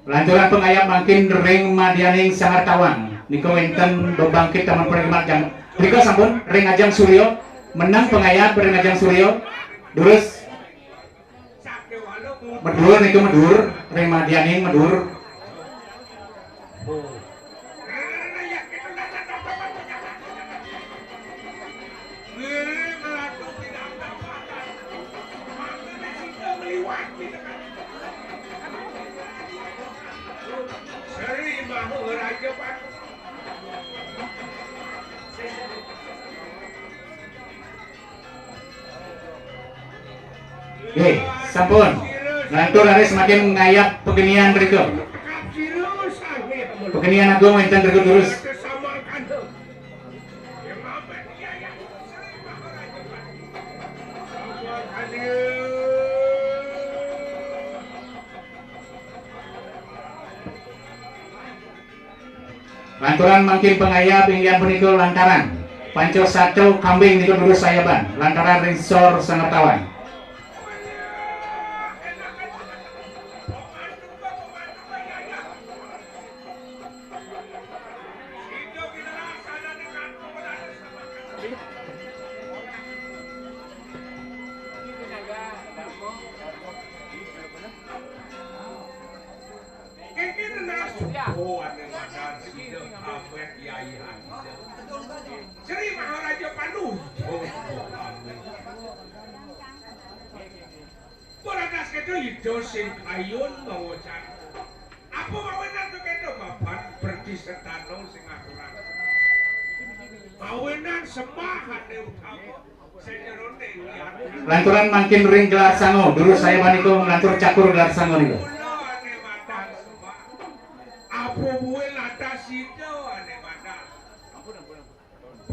lanturan pengayap makin ring madianing sangar tawang niko wenten bebangkit taman perikmat jam niko sampun ring ajang suryo menang pengayap ring ajang suryo terus medur niko medur ring madianing medur sampun lantur hari semakin ngayap pegenian berikut pegenian agung enten berikut terus lanturan makin pengayap pinggian penikul lantaran panco satu kambing niku terus sayaban lantaran rinsor sangat tawan Seri Maharaja Panu. Beratas kedo itu sing kayun mawacan. Apa mawenan tu kedo bapan berdisetano sing aturan. Mawenan semahan utama. Sejerone lihat. lanturan makin ring gelar sango dulu saya maniku lantur cakur gelar sango niku apa buwe latas itu ane madan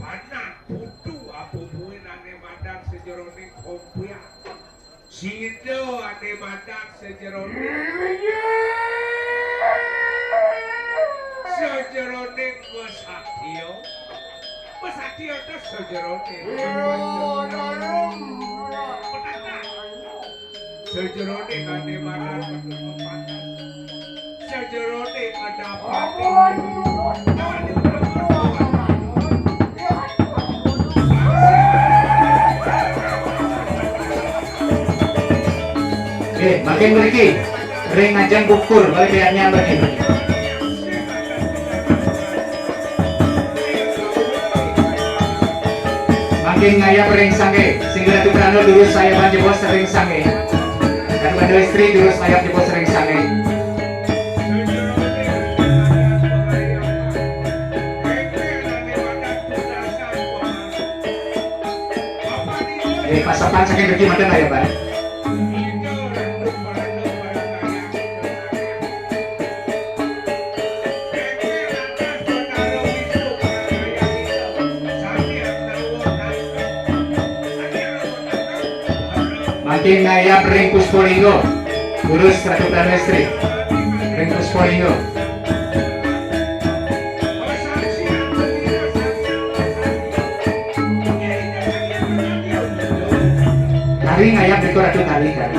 panak putu apa buwe ane madan sejerone kompia sido ane madan sejerone mesatio itu sejerone sejerone ane madan sejerone kedapat makin memiliki ring ajang bukur balik lihatnya makin makin ngayap ring sange sehingga itu kan dulu saya bantu bos ring sange dan bantu istri dulu saya di bos ring sange pasapan saking bagaimana ya Pak? makin ngayap ring Puspolinggo Gurus Ratu Pramestri ring Puspolinggo. Tari ngayap Riko Ratu Tari kari.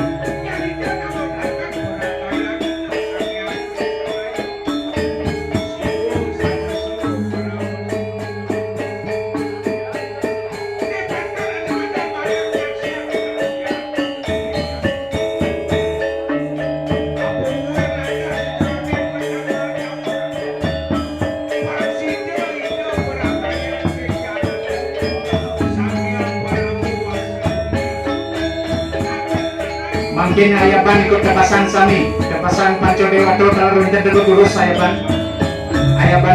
Mungkin ayaban ikut kepasan sami, kepasan Panco Dewato kalau rinten dulu gurus ayaban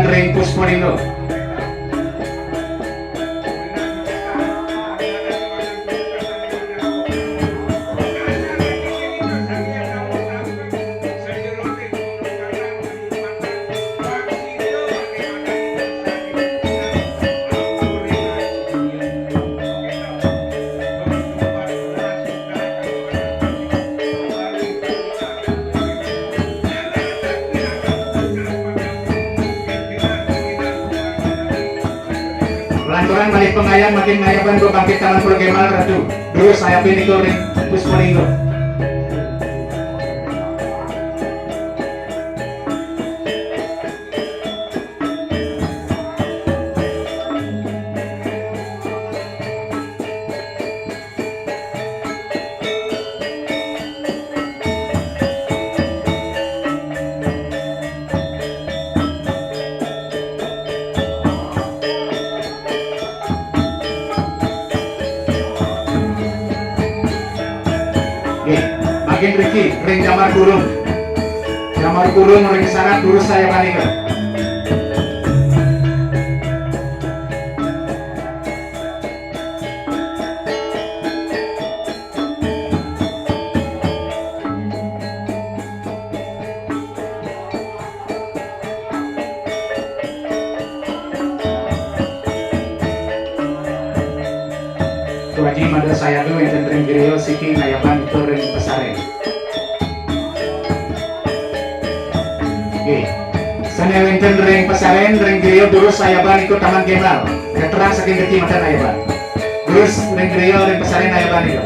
ring Puspolinggo. Lanturan balik pengayam makin ngayapan bangkit tangan Progemal Ratu dulu saya pilih ke ring Puspolinggo. Makin Riki, ring Jamar Kurung ring Sarat Gurus saya Panika. Tuaji Mada Sayadu yang ring Griyo Siki ngayapan itu ring Pesare. Sana wenten ring Pesaren, ring Griyo Durus ayaban ikut Taman Kemal. Keterang saking kecil mata ayaban. Durus ring Griyo ring Pesaren ayaban itu.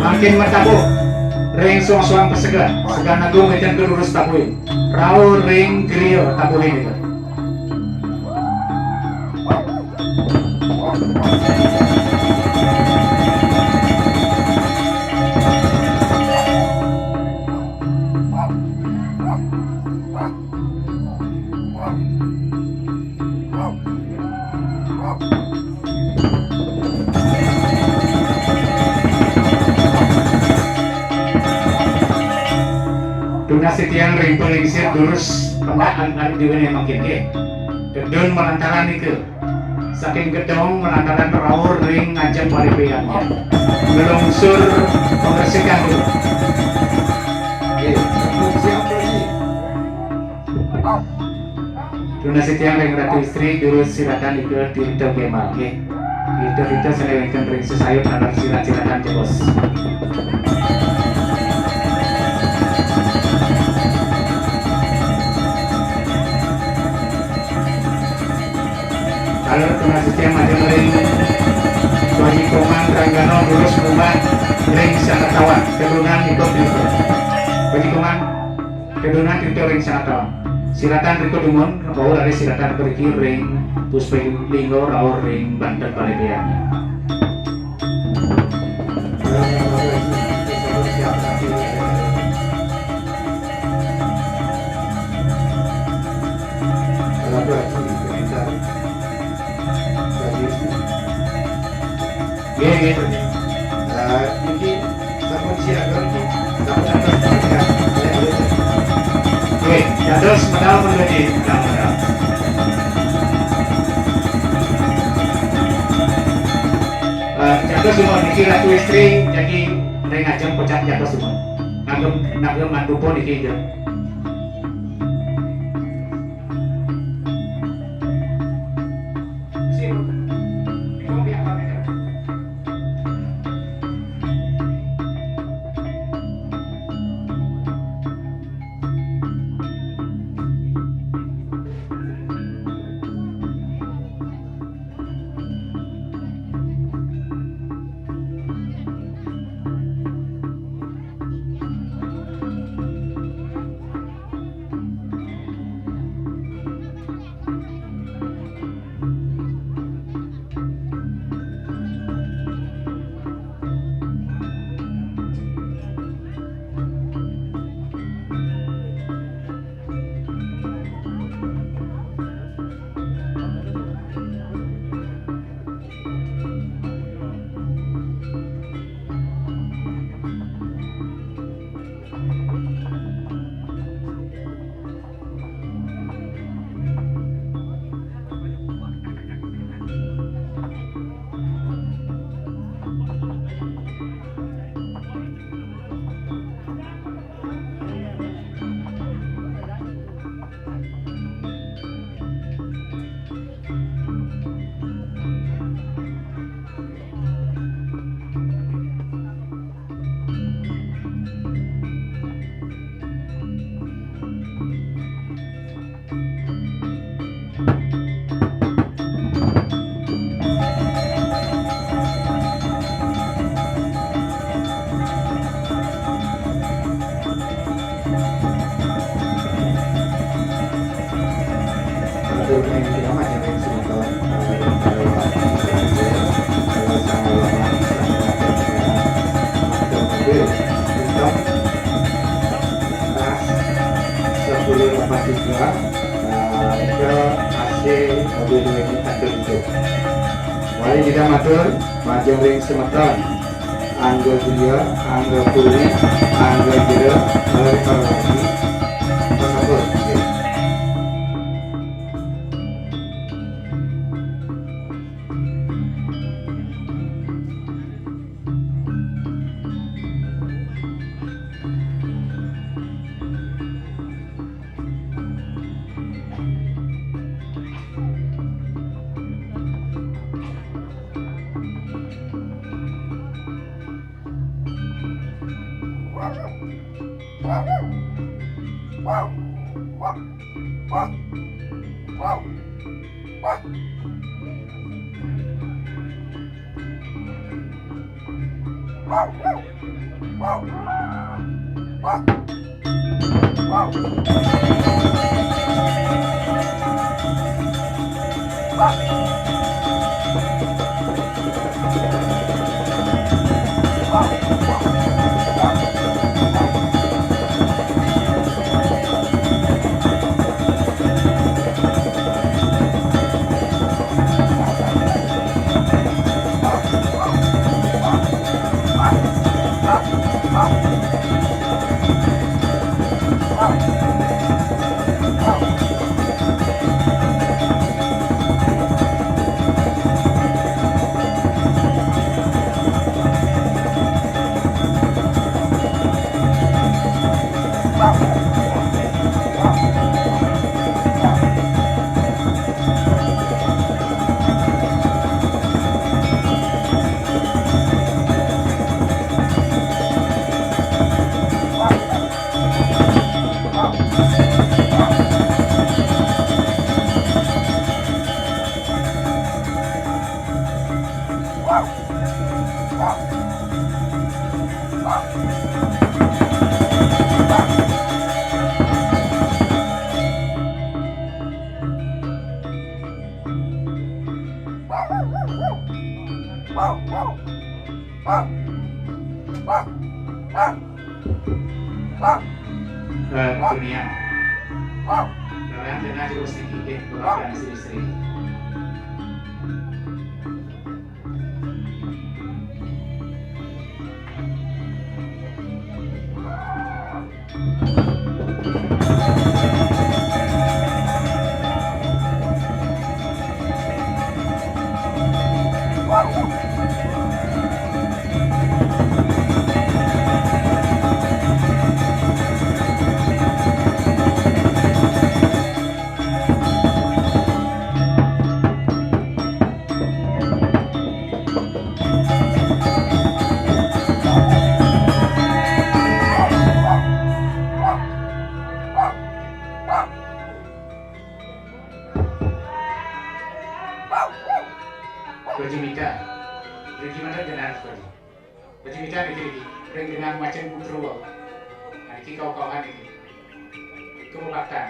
Makin matabu ring suang-suang pesega segan agung edan kedurus tabuin Raul ring Griyo tabuin itu. Sitian ring pengisir durus pendaan hari diwen yang makin ke gedon melantaran itu saking gedong melantaran raur ring ngajak paripiannya melungsur pengesikan itu. Tuna sitian ring Ratu Istri durus silatan itu Tirto Kemal itu senewengkan ring sesayut anak silat-silatan jebos. Kalau tengah sistem ada ring Tuaji Komang Ranggano Durus Rumah ring Sanatawan kedunan ikut itu Tuaji Komang kedunan itu ring Sanatawan silatan Riko Dumun bahwa dari silatan pergi ring Puspolinggo Raur ring Banten Palebeannya. Gitu. Mungkin sama siaga Oke, jatuh medal menjadi medal. Jatuh semua niki ratu istri jadi ring ajeng pecat jatuh semua. Nagem mantupo niki jeung. Mari kita matur majeng ring semeton angga dia angga puri angga jera mari parwati pasapur. Dunia. Kalian dengar terus sedikit keluarga istri-istri. Baju Mika. Baju mana dengan baju? Baju Mika ini ring dengan macam putru. Nah, ini kau-kauan ini. Kerupakan.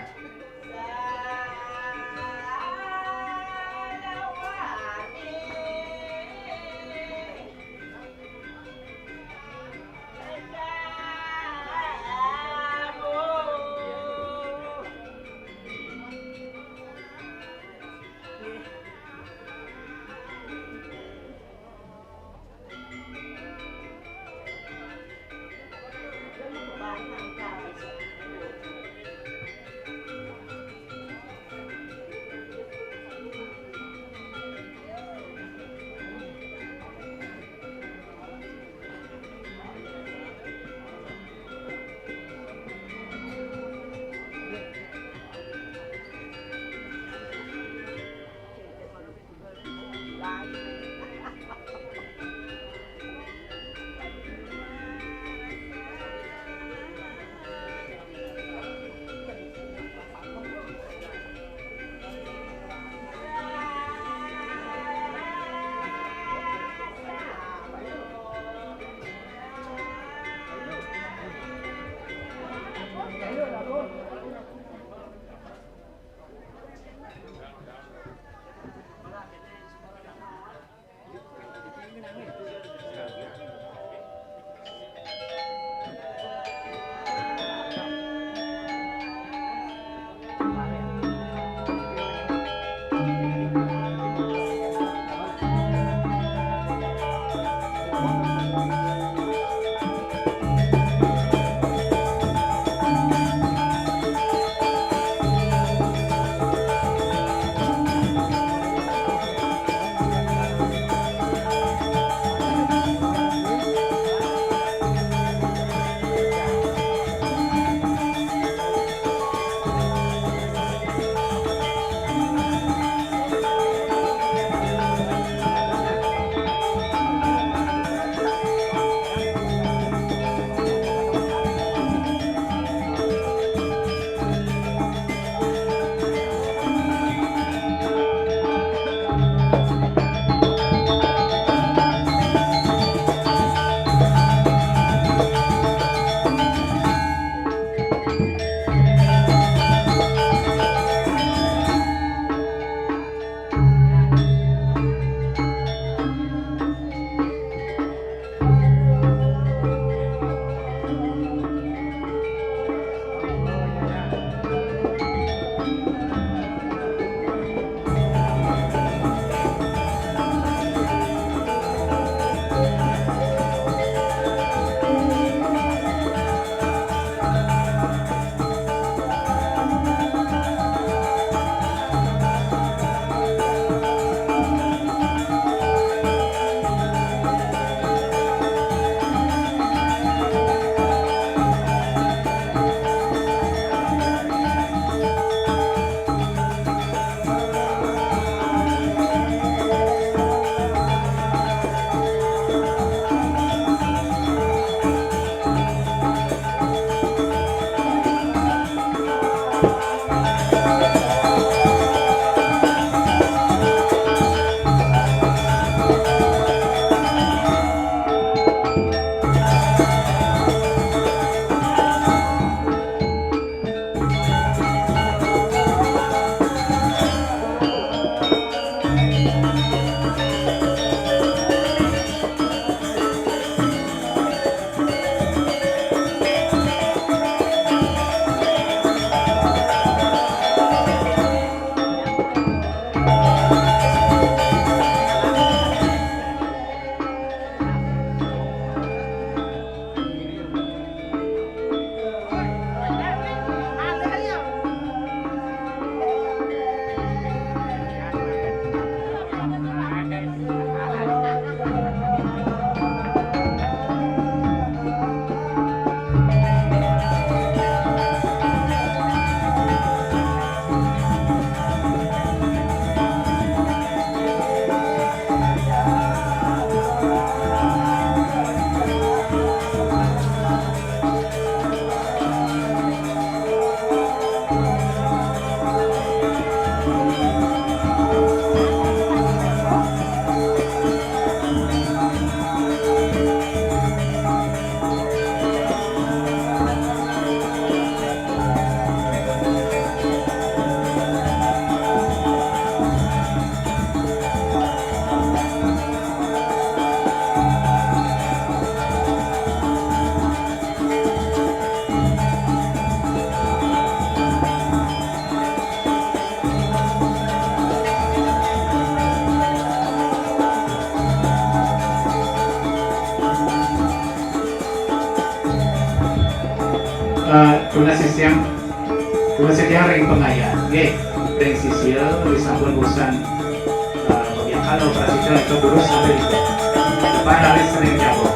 sisiang ring pengayaan. Oke, ring sisil disambung urusan pembiakan operasi itu dulu sampai depan hari sering jauh.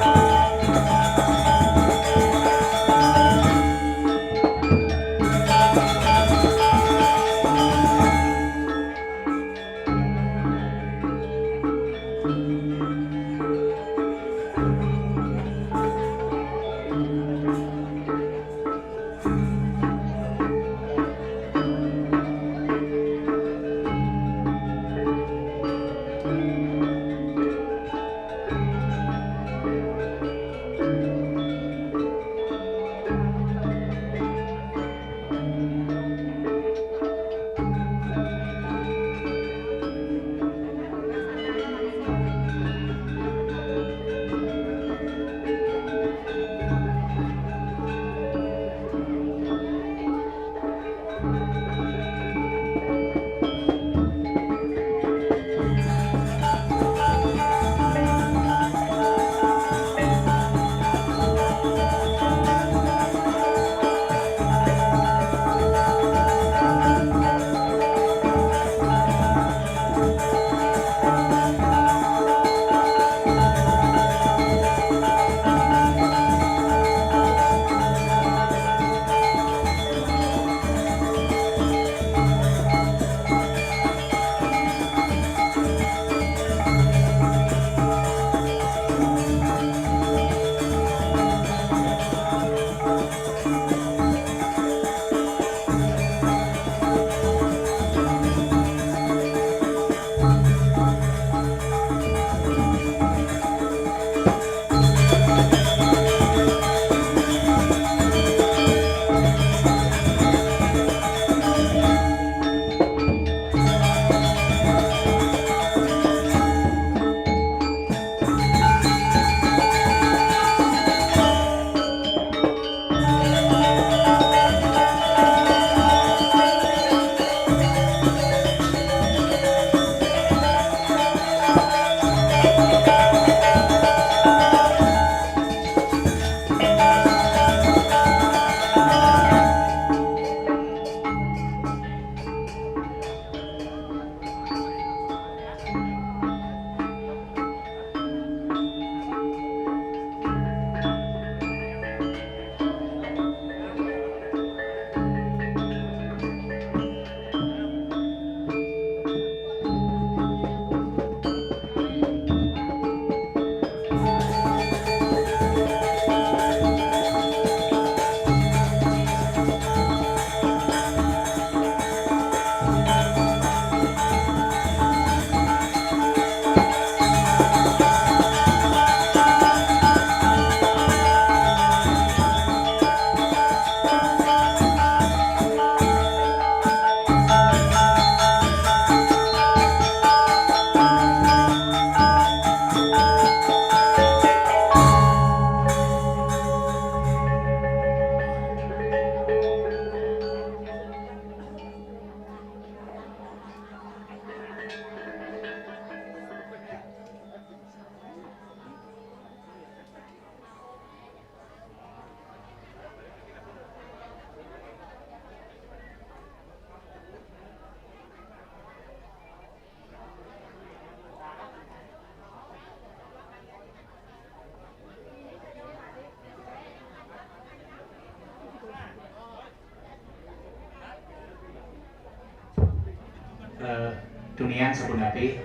Dunian sabun napi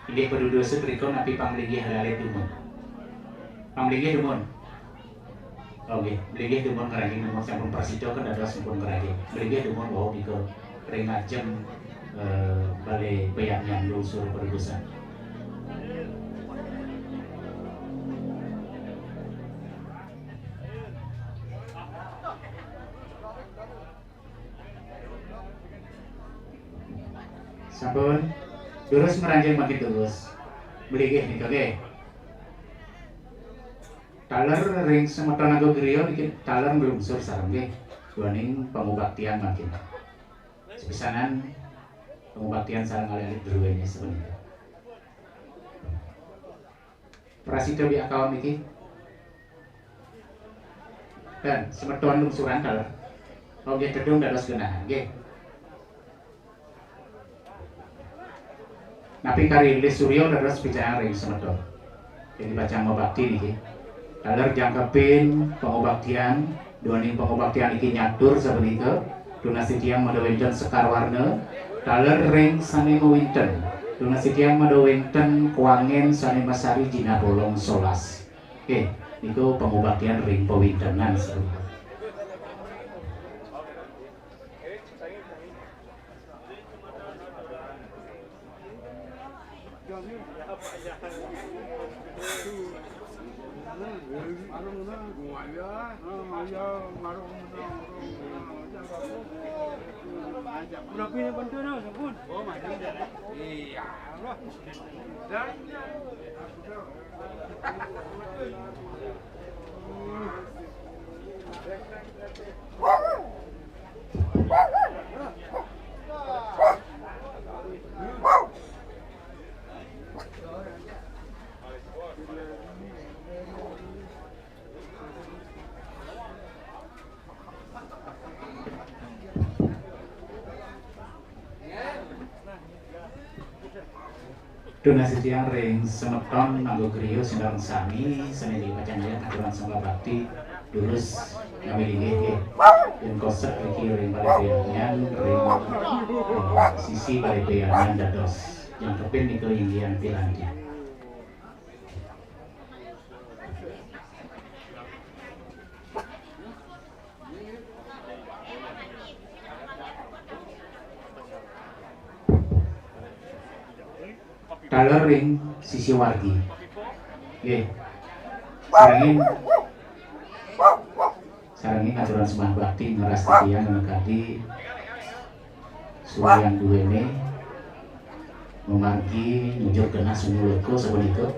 ini penduduk setriko napi pamligi halalit dumun pamligi dumun oke mligi dumun ngeragi dumun sampun prasito kan ada sampun ngeragi mligi dumun wow biko ringat jam balai bayaknya lusur perudusan sampun terus meranjang makin terus beligih nih oke taler ring semeton ago griyo bikin taler belum sur sarang ge guaning pengobaktian makin sepisanan pengobaktian sarang alit druenya sebenarnya prasito bi akaun iki dan semeton lungsuran taler Oke, gedung dados genahan, nggih. Napi kari Lis Suryo dados bicara ring semedok. Jadi baca ngobakti niki. Daler jangkepin pengobaktian, duaning pengobaktian iki nyatur sabenika. Dunasi tiang mada wenten sekar warna. Daler ring sane winten. Dunasi tiang mada wenten kuangen sane masari jina bolong 11. Oke, niku pengobaktian ring pewintenan sabenika. Donasi tiang ring semeton nganggo griya sindang sami seneni pacanaya aturan sangga bakti lurus ngamilingi nggih. Yen kosek iki ring paribeyangan ring sisi paribeyangan dados jangkepin niku inggian pilanti. Daler ring sisi wargi. Nggih. Sarengin aturan sembah bakti ngeras tiyang ngekadi suliang duwene memargi nunjuk genah sumuleko sapunika.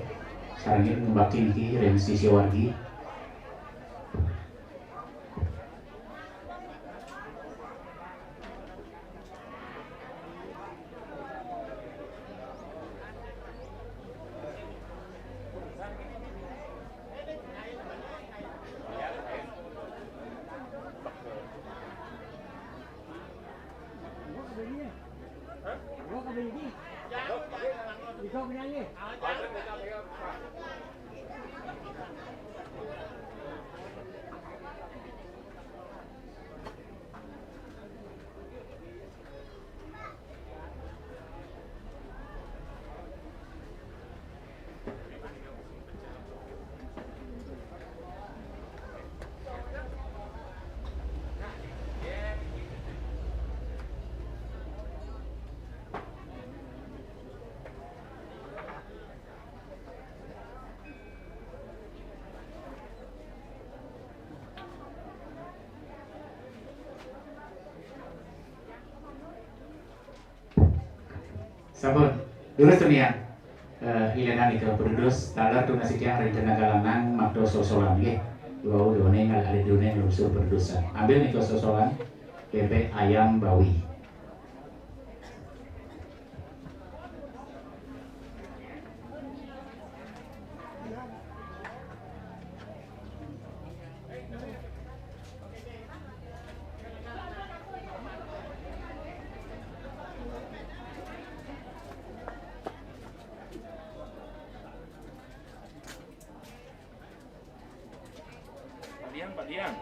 Sarengin ngebakti niki ring sisi wargi. Sampun, lurus dunia. Ilenan itu berdus, talar donasi tiang rencana galanang makdo sosolan nggih. Wau done ngal ali done lusur berdosa. Ambil niko sosolan bebek ayam bawi. Pak Dian.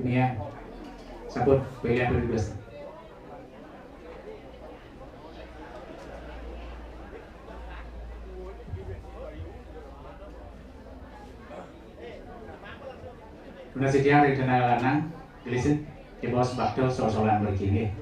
Ini ya. Sabut pilihan 12. Tuna sediang dari dana lanang, gelisin di bawah sebakdo sol-solan begini.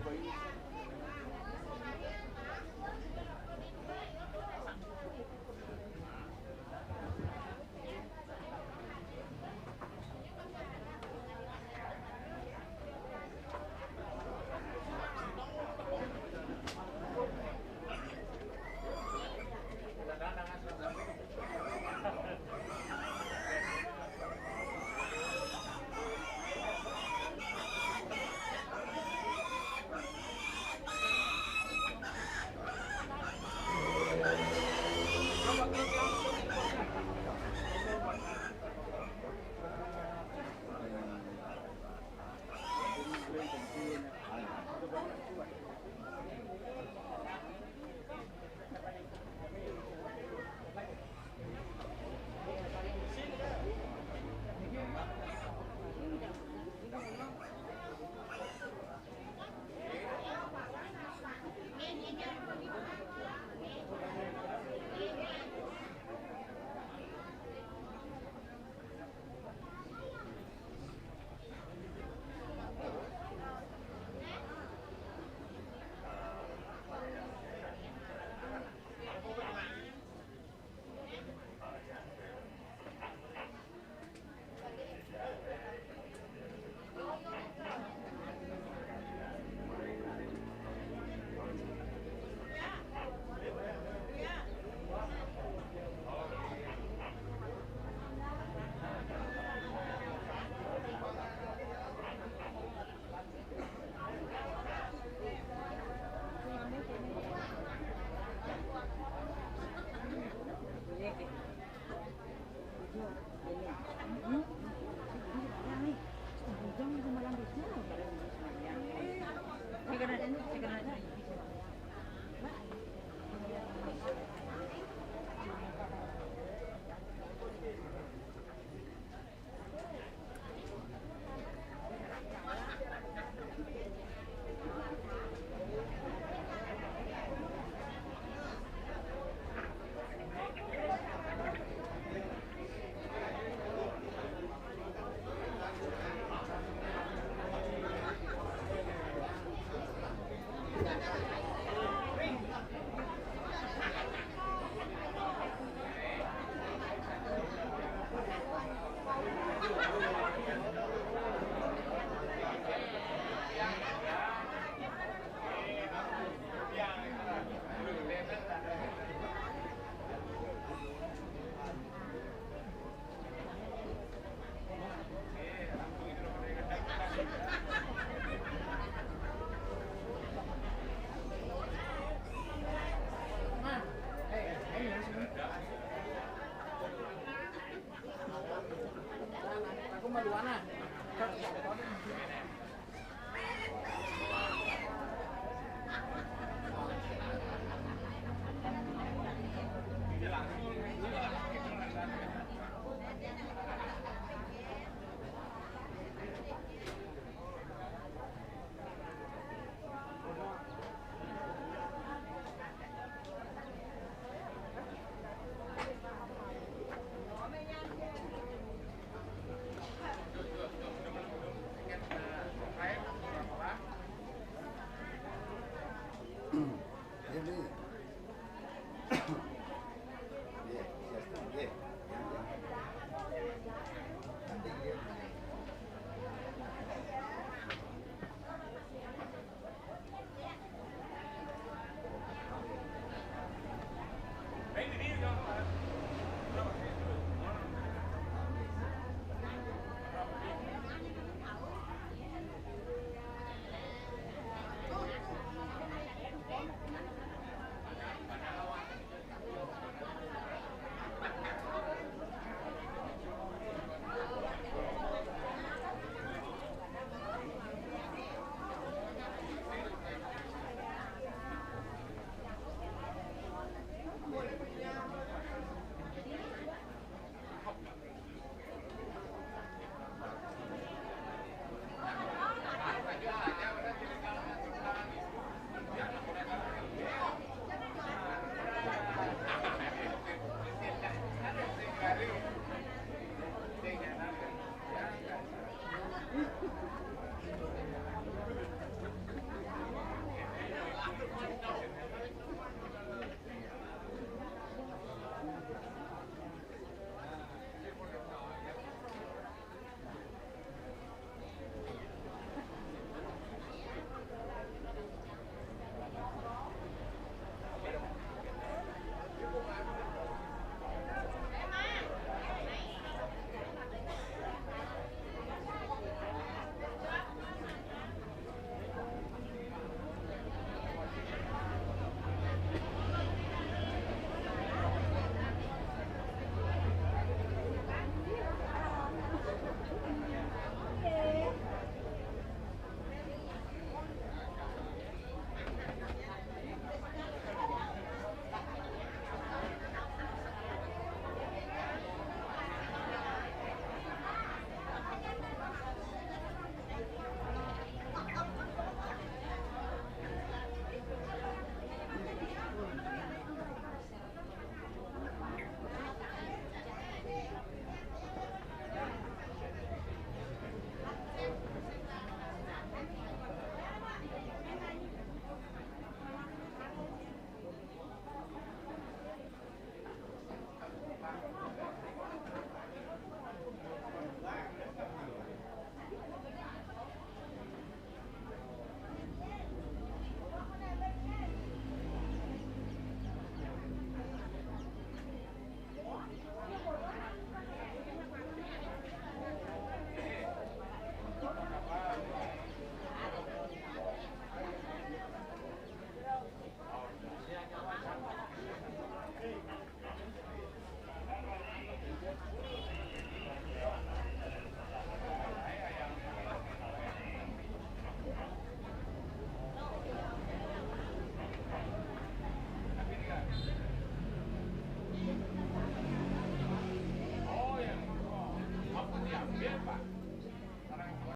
Pak.